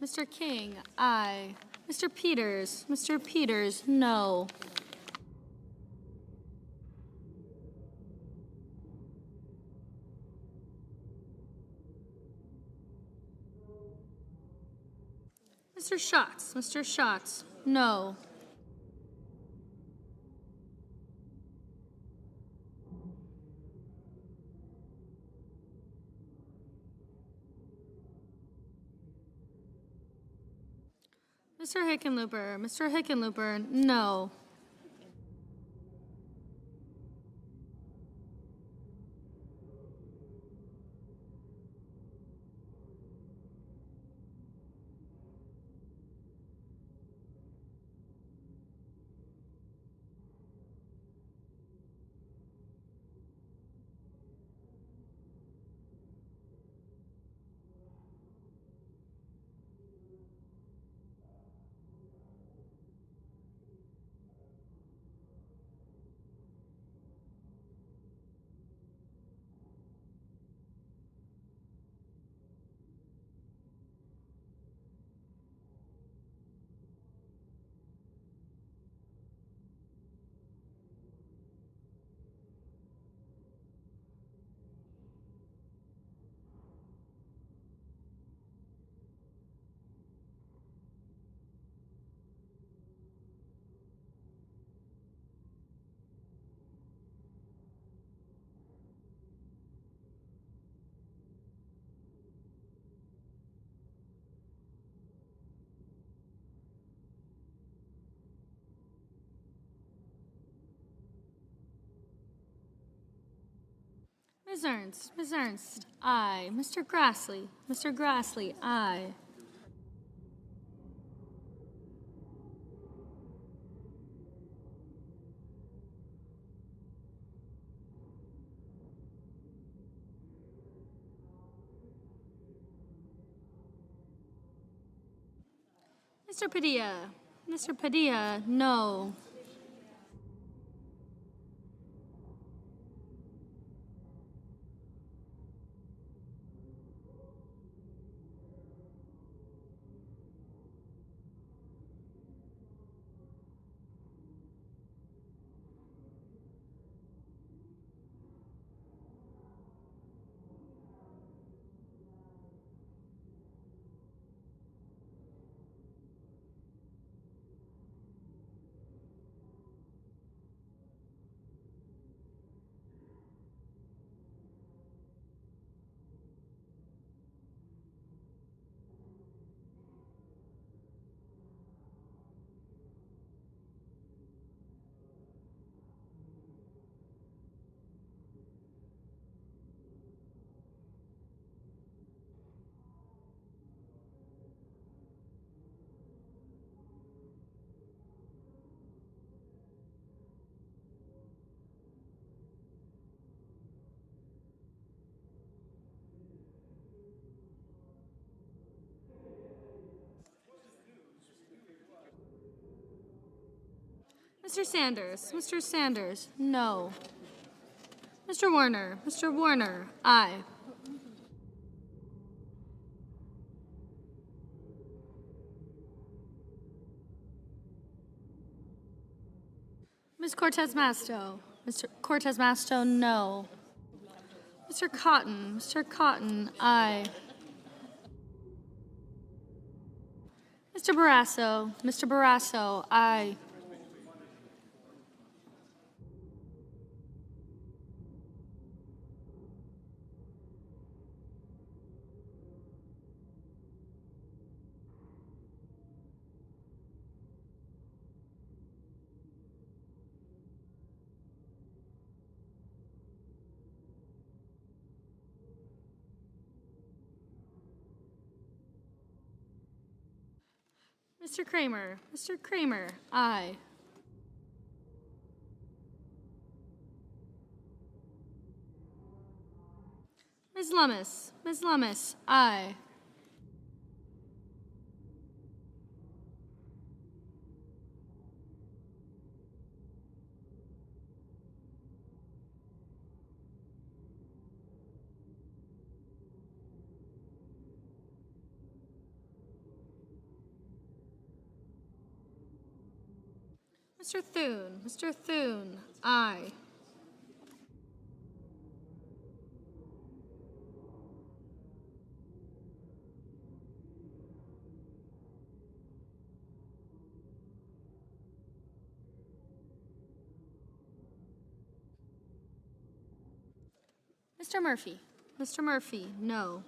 S7: Mr. King, aye. Mr. Peters, no. Mr. Schatz, no. Mr. Hickenlooper, no. Ms. Ernst, aye. Mr. Grassley, aye. Mr. Padilla, no. Mr. Sanders, no. Mr. Warner, aye. Ms. Cortez Masto, no. Mr. Cotton, aye. Mr. Barrasso, aye. Mr. Kramer, aye. Ms. Lummis, aye. Mr. Thune, aye. Mr. Murphy, no.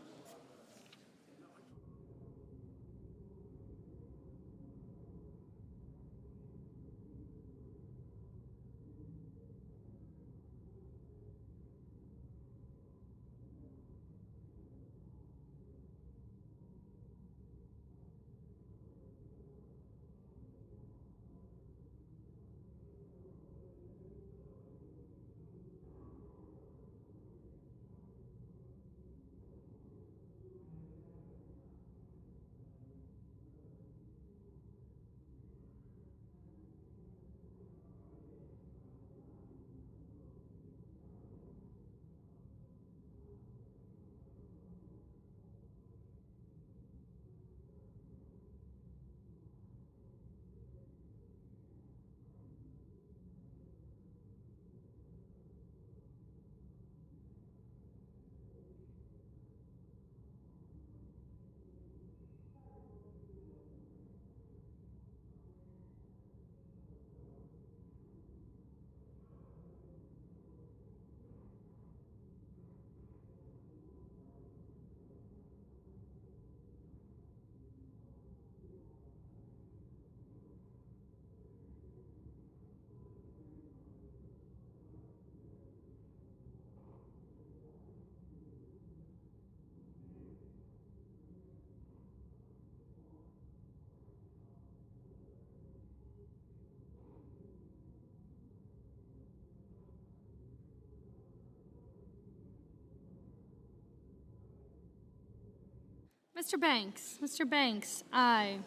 S7: Mr. Banks, aye.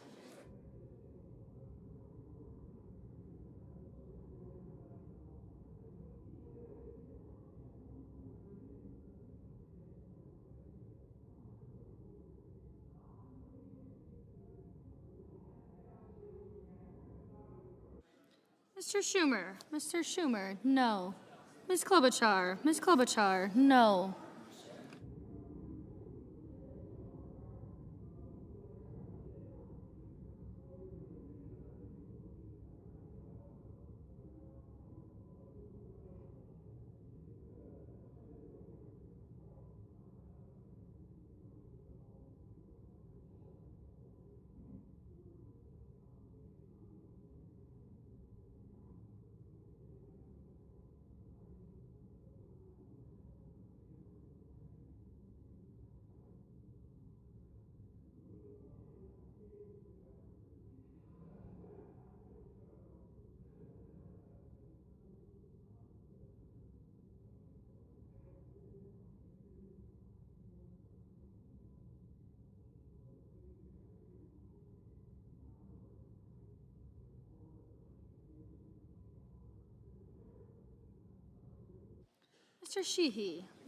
S7: Mr. Schumer, no. Ms. Klobuchar, no.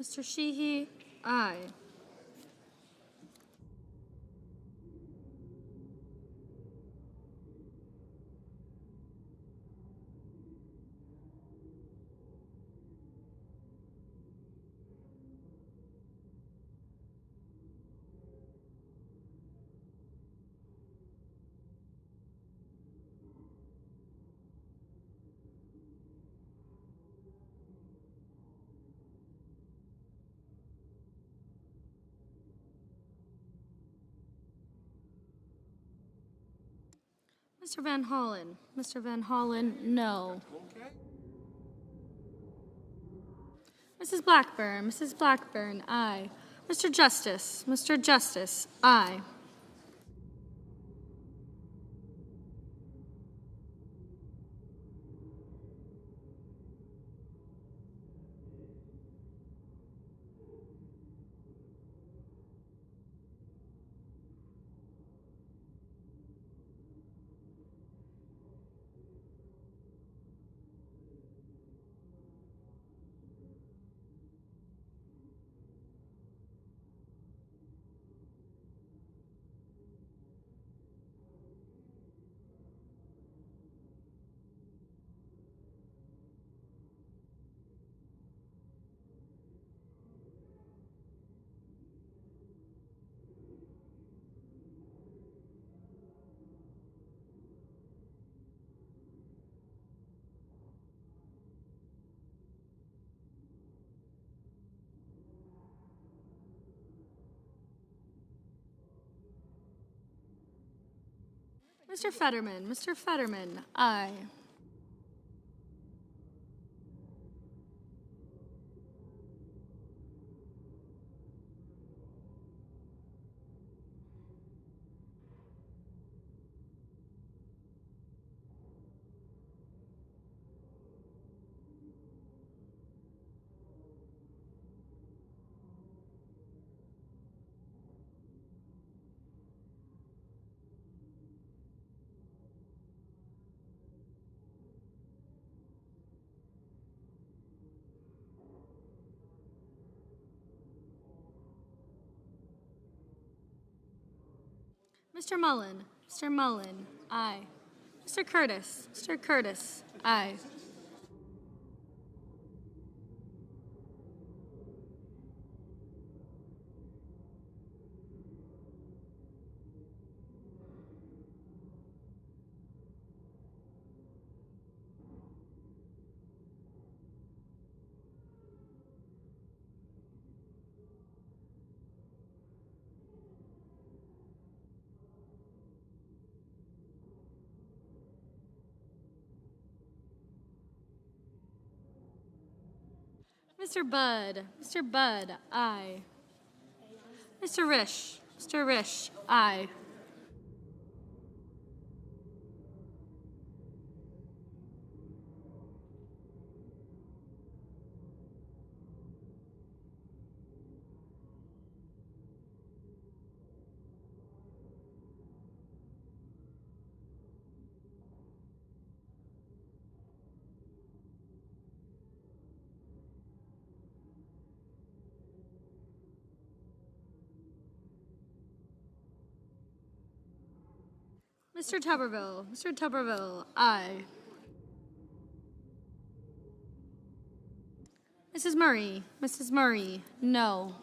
S7: Mr. Sheehy, aye. Mr. Van Hollen, no. Mrs. Blackburn, aye. Mr. Justice, aye. Mr. Fetterman. Mr. Fetterman, aye. Mr. Mullen. Mr. Mullen, aye. Mr. Curtis. Mr. Curtis, aye. Mr. Budd. Mr. Budd, aye. Mr. Risch. Mr. Risch, aye. Mr. Tuberville. Mr. Tuberville, aye. Mrs. Murray. Mrs. Murray, no.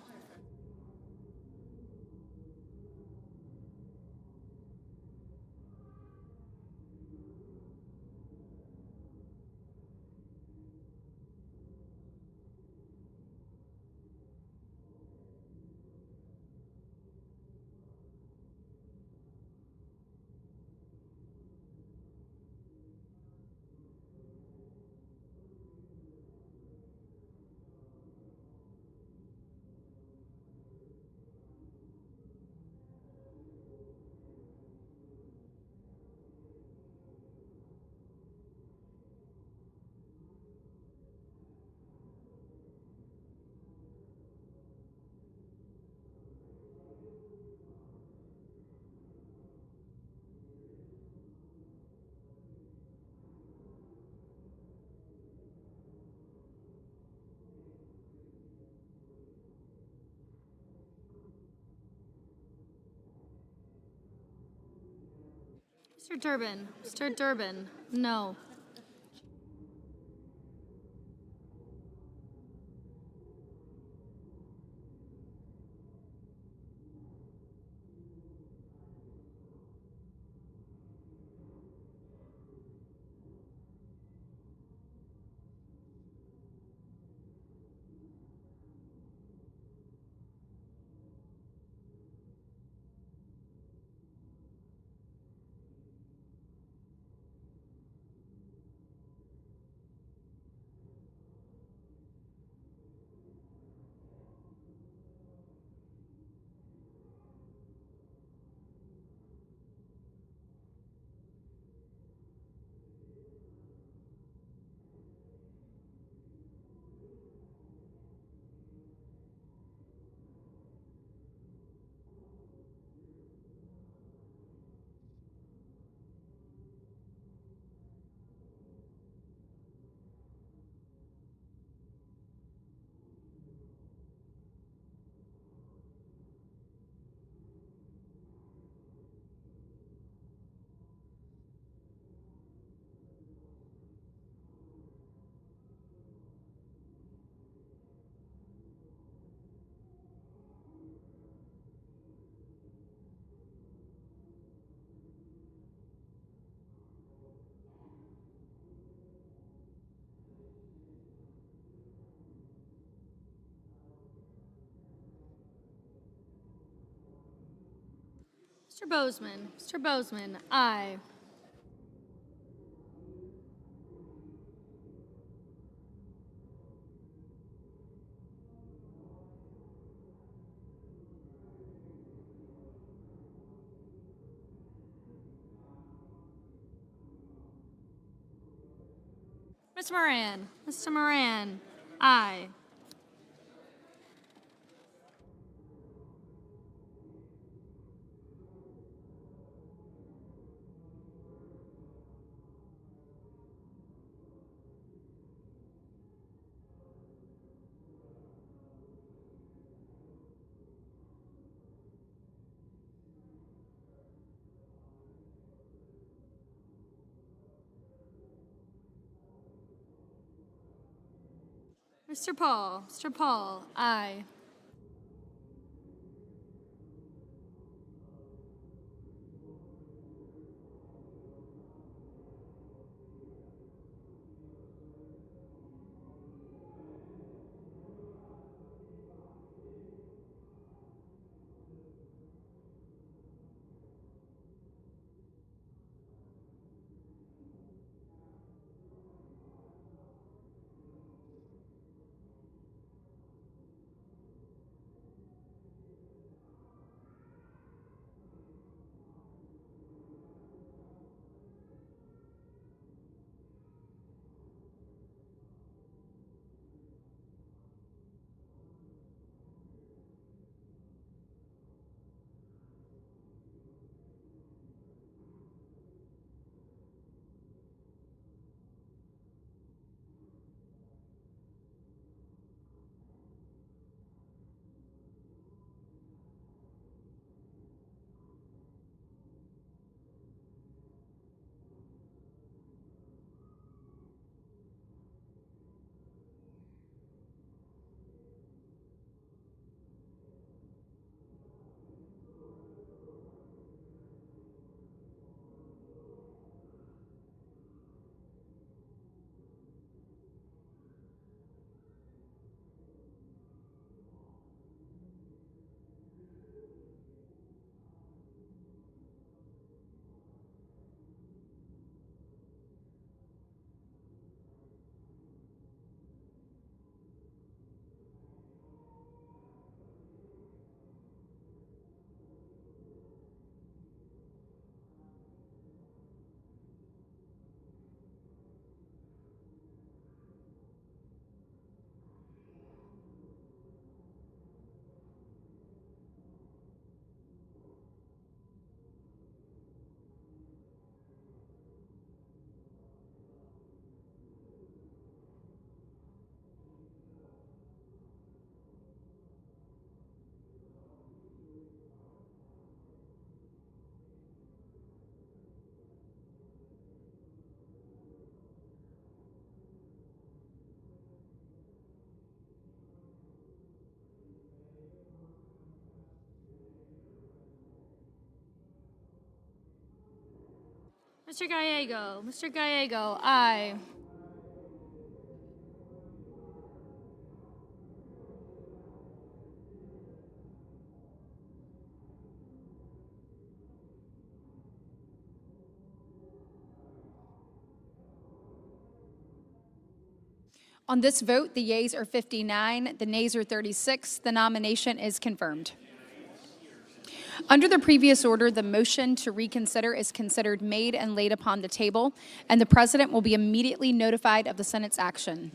S7: Mr. Durbin. Mr. Durbin, no. Mr. Bozeman. Mr. Bozeman, aye. Ms. Moran. Mr. Moran, aye. Mr. Paul, aye. Mr. Gallego, aye.
S15: On this vote, the yeas are 59, the nays are 36. The nomination is confirmed. Under the previous order, the motion to reconsider is considered made and laid upon the table, and the President will be immediately notified of the Senate's action.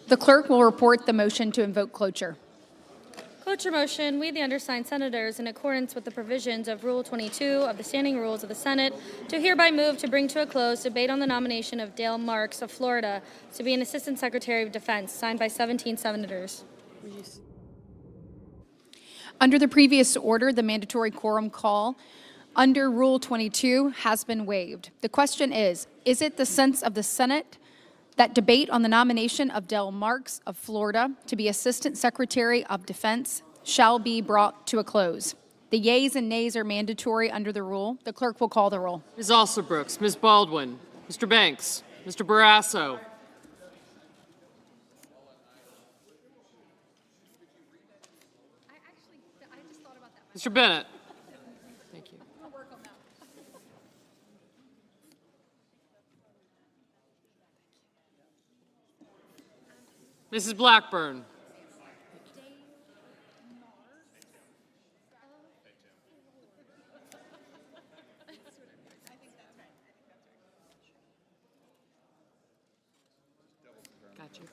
S15: The clerk will report the motion to invoke cloture.
S7: Cloture motion, we the undersigned senators, in accordance with the provisions of Rule 22 of the Standing Rules of the Senate, do hereby move to bring to a close debate on the nomination of Dale Marks of Florida to be an Assistant Secretary of Defense, signed by 17 senators.
S15: Under the previous order, the mandatory quorum call under Rule 22 has been waived. The question is it the sense of the Senate that debate on the nomination of Dale Marks of Florida to be Assistant Secretary of Defense shall be brought to a close? The yeas and nays are mandatory under the rule. The clerk will call the roll.
S3: Ms. Alsobrooks, Ms. Baldwin, Mr. Banks, Mr. Barrasso. Mr. Bennett. Mrs. Blackburn. Got you.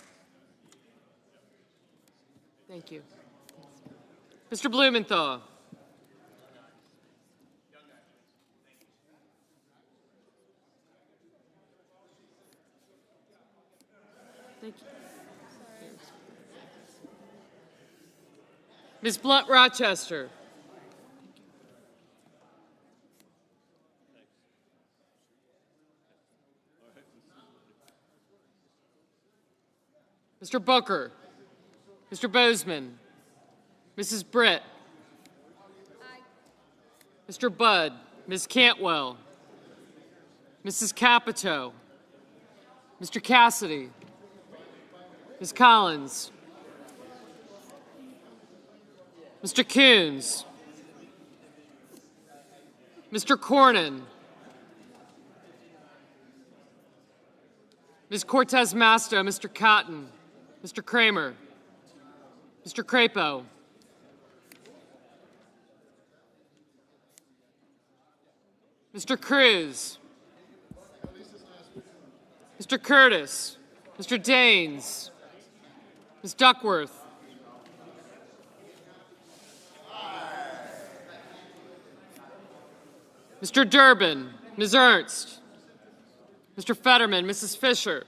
S3: Thank you. Mr. Blumenthal. Thank you. Ms. Blunt Rochester. Mr. Booker. Mr. Bozeman. Mrs. Britt. Mr. Budd. Ms. Cantwell. Mrs. Capito. Mr. Cassidy. Ms. Collins. Mr. Coons. Mr. Cornyn. Ms. Cortez Masto, Mr. Cotton, Mr. Kramer, Mr. Crapo, Mr. Cruz, Mr. Curtis, Mr. Daines, Ms. Duckworth, Mr. Durbin, Ms. Ernst, Mr. Fetterman, Mrs. Fisher,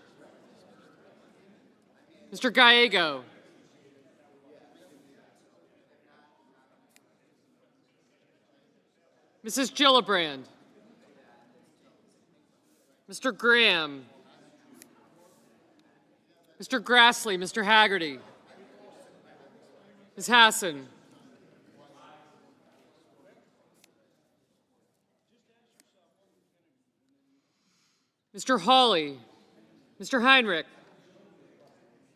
S3: Mr. Gallego, Mrs. Gillibrand, Mr. Graham, Mr. Grassley, Mr. Haggerty, Ms. Hassan, Mr. Hawley, Mr. Heinrich,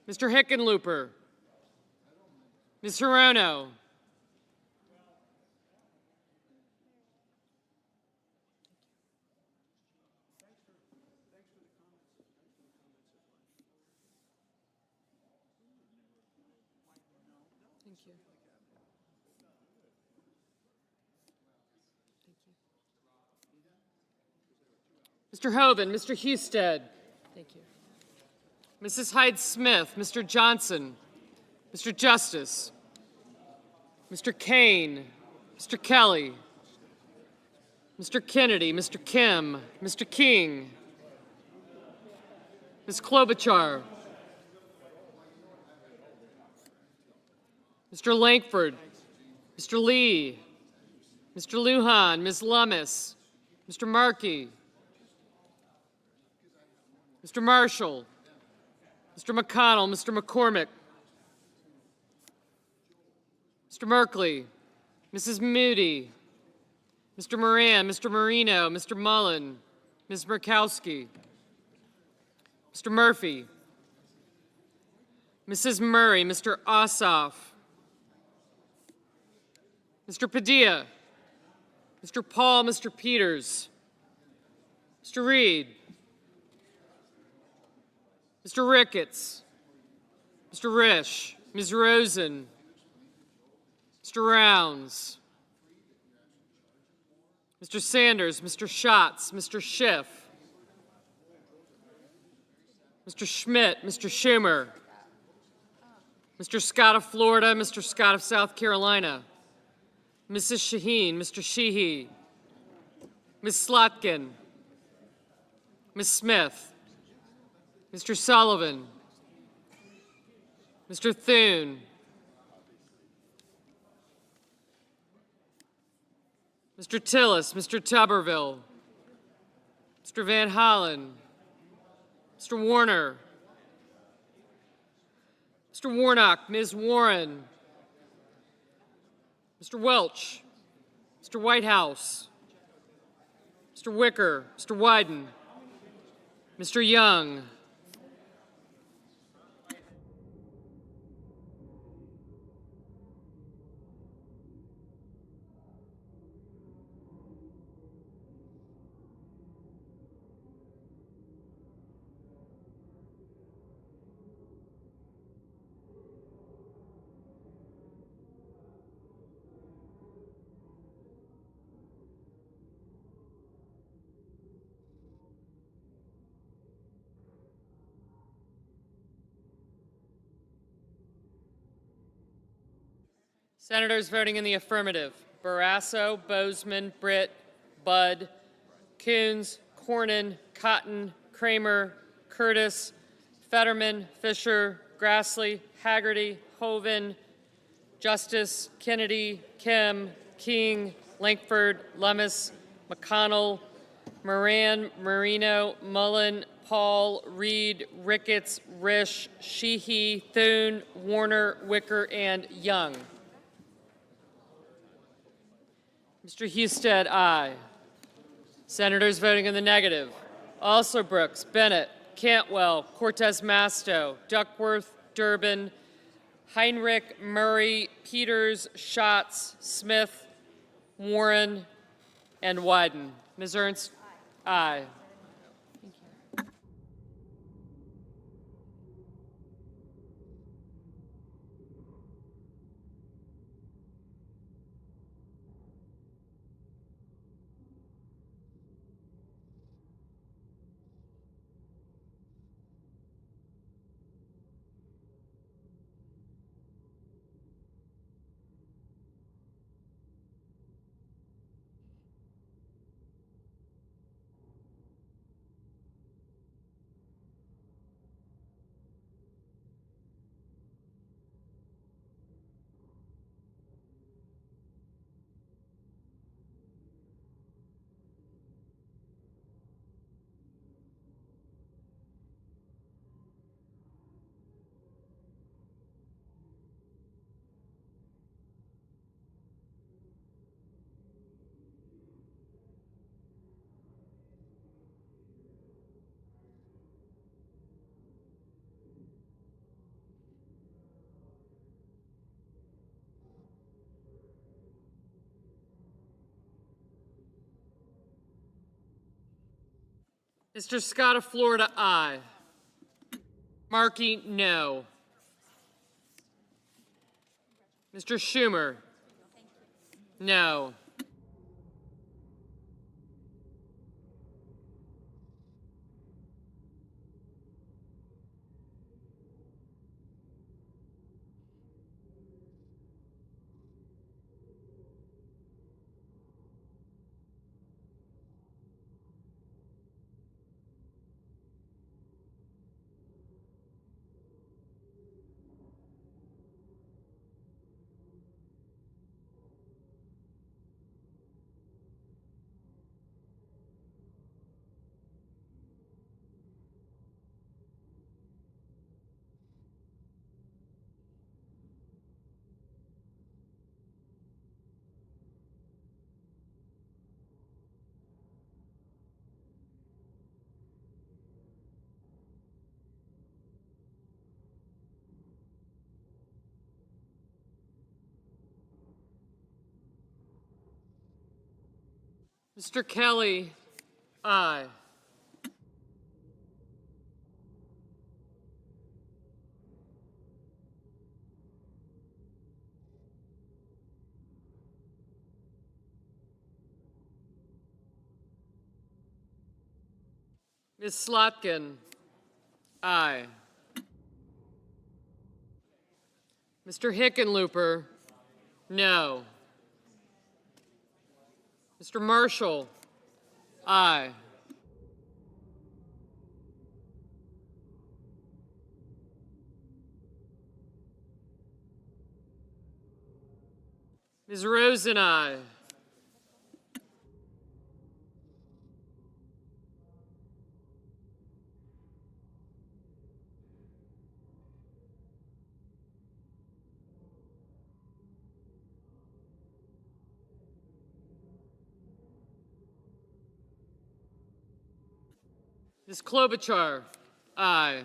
S3: Mr. Hickenlooper, Ms. Hirono, Thank you. Mr. Hoven, Mr. Husted. Thank you. Mrs. Hyde-Smith, Mr. Johnson, Mr. Justice, Mr. Kane, Mr. Kelly, Mr. Kennedy, Mr. Kim, Mr. King, Ms. Klobuchar, Mr. Langford, Mr. Lee, Mr. Lujan, Ms. Lummis, Mr. Markey, Mr. Marshall, Mr. McConnell, Mr. McCormick, Mr. Merkley, Mrs. Moody, Mr. Moran, Mr. Marino, Mr. Mullen, Ms. Murkowski, Mr. Murphy, Mrs. Murray, Mr. Ossoff, Mr. Padilla, Mr. Paul, Mr. Peters, Mr. Reed, Mr. Ricketts, Mr. Risch, Ms. Rosen, Mr. Rounds, Mr. Sanders, Mr. Schatz, Mr. Schiff, Mr. Schmidt, Mr. Schumer, Mr. Scott of Florida, Mr. Scott of South Carolina, Mrs. Shaheen, Mr. Sheehy, Ms. Slotkin, Ms. Smith, Mr. Sullivan, Mr. Thune, Mr. Tillis, Mr. Tuberville, Mr. Van Hollen, Mr. Warner, Mr. Warnock, Ms. Warren, Mr. Welch, Mr. Whitehouse, Mr. Wicker, Mr. Wyden, Mr. Young, Senators voting in the affirmative: Barrasso, Bozeman, Britt, Budd, Coons, Cornyn, Cotton, Kramer, Curtis, Fetterman, Fisher, Grassley, Haggerty, Hoven, Justice, Kennedy, Kim, King, Lankford, Lummis, McConnell, Moran, Marino, Mullen, Paul, Reed, Ricketts, Risch, Sheehy, Thune, Warner, Wicker, and Young. Mr. Husted, aye. Senators voting in the negative: also Brooks, Bennett, Cantwell, Cortez Masto, Duckworth, Durbin, Heinrich, Murray, Peters, Schatz, Smith, Warren, and Wyden. Ms. Ernst? Aye. Mr. Scott of Florida, aye. Markey, no. Mr. Schumer, no. Mr. Kelly, aye. Ms. Slotkin, aye. Mr. Hickenlooper, no. Mr. Marshall, aye. Ms. Rosen, aye. Ms. Klobuchar, aye.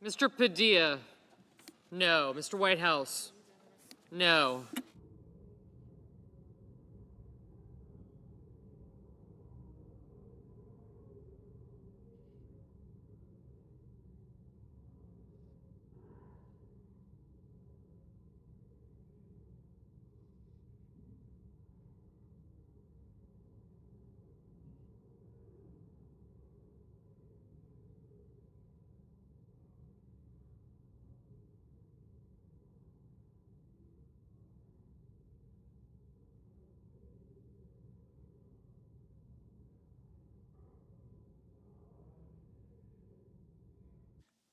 S3: Mr. Padilla? No. Mr. Whitehouse? No.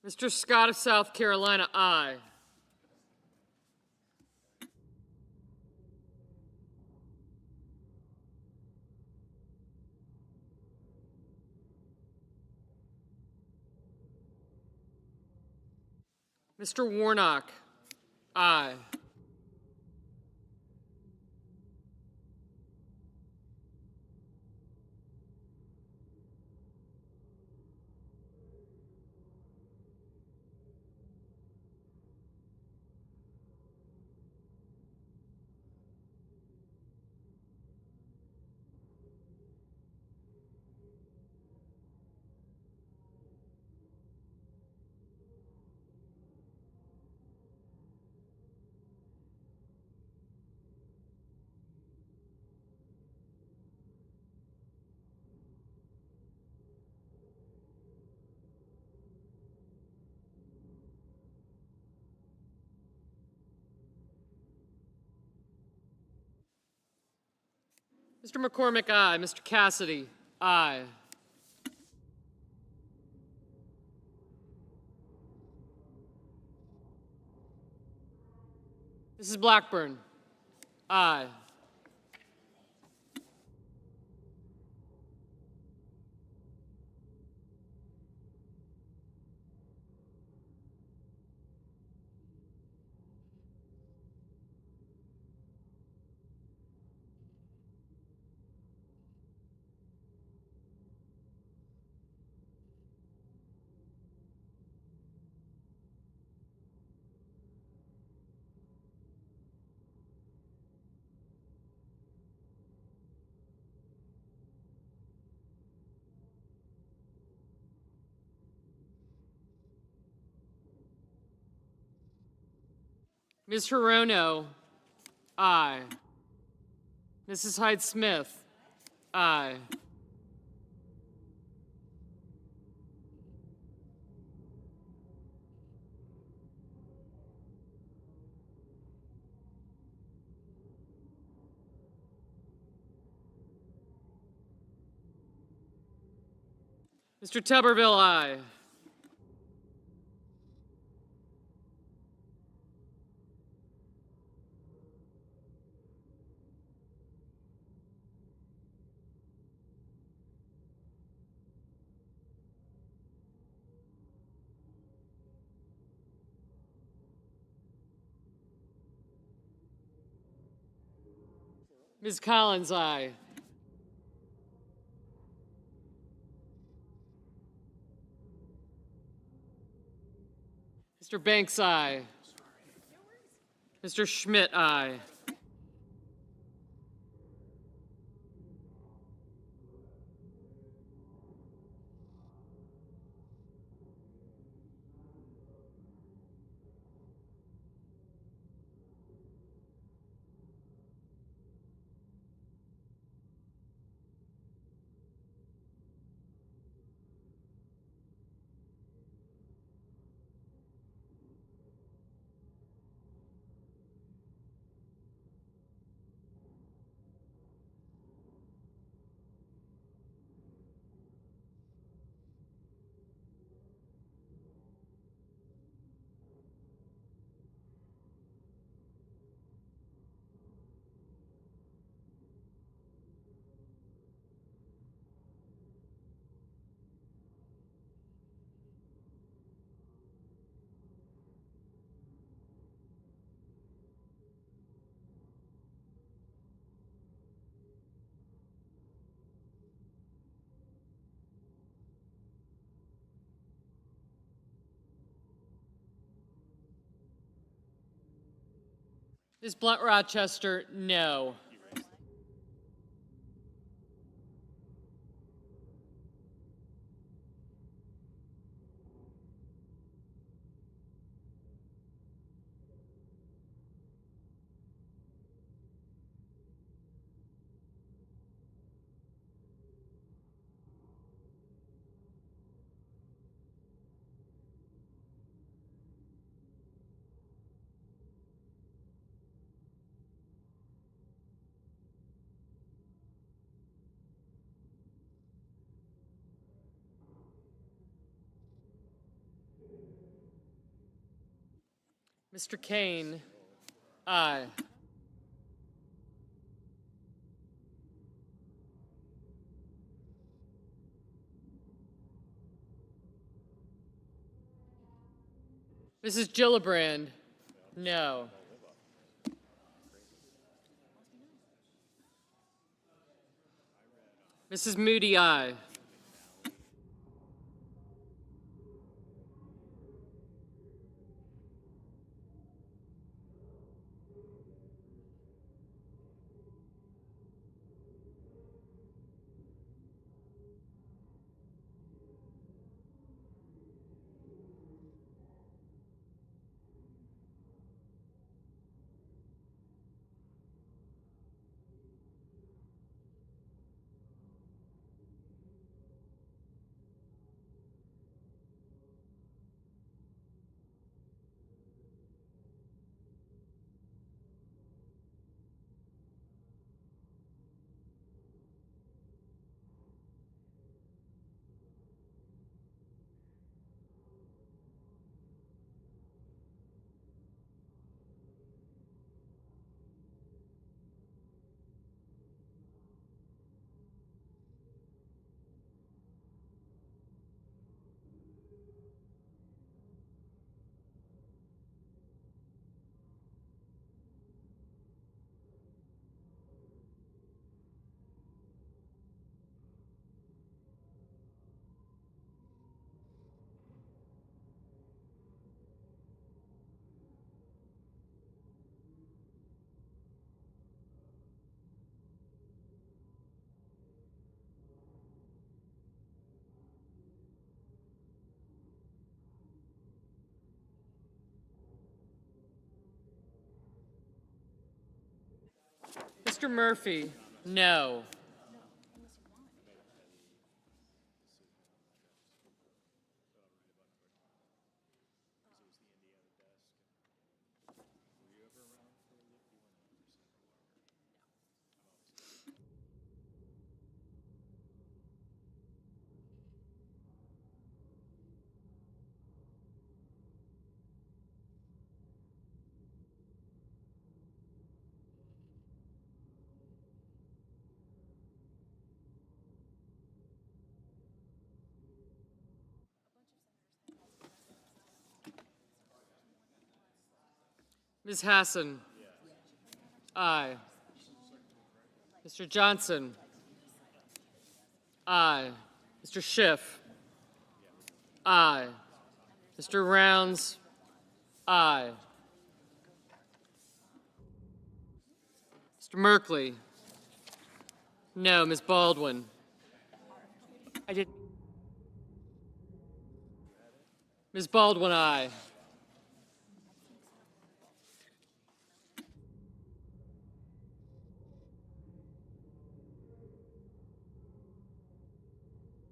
S3: Mr. Scott of South Carolina, aye. Mr. Warnock, aye. Mr. McCormick, aye. Mr. Cassidy, aye. Mrs. Blackburn, aye. Ms. Hirono, aye. Mrs. Hyde-Smith, aye. Mr. Tuberville, aye. Ms. Collins, aye. Mr. Banks, aye. Mr. Schmidt, aye. Ms. Blunt Rochester, no. Mr. Kane, aye. Mrs. Gillibrand, no. Mrs. Moody, aye. Mr. Murphy, no. Ms. Hassan, aye. Mr. Johnson, aye. Mr. Schiff, aye. Mr. Rounds, aye. Mr. Merkley, no. Ms. Baldwin,
S12: I did.
S3: Ms. Baldwin, aye.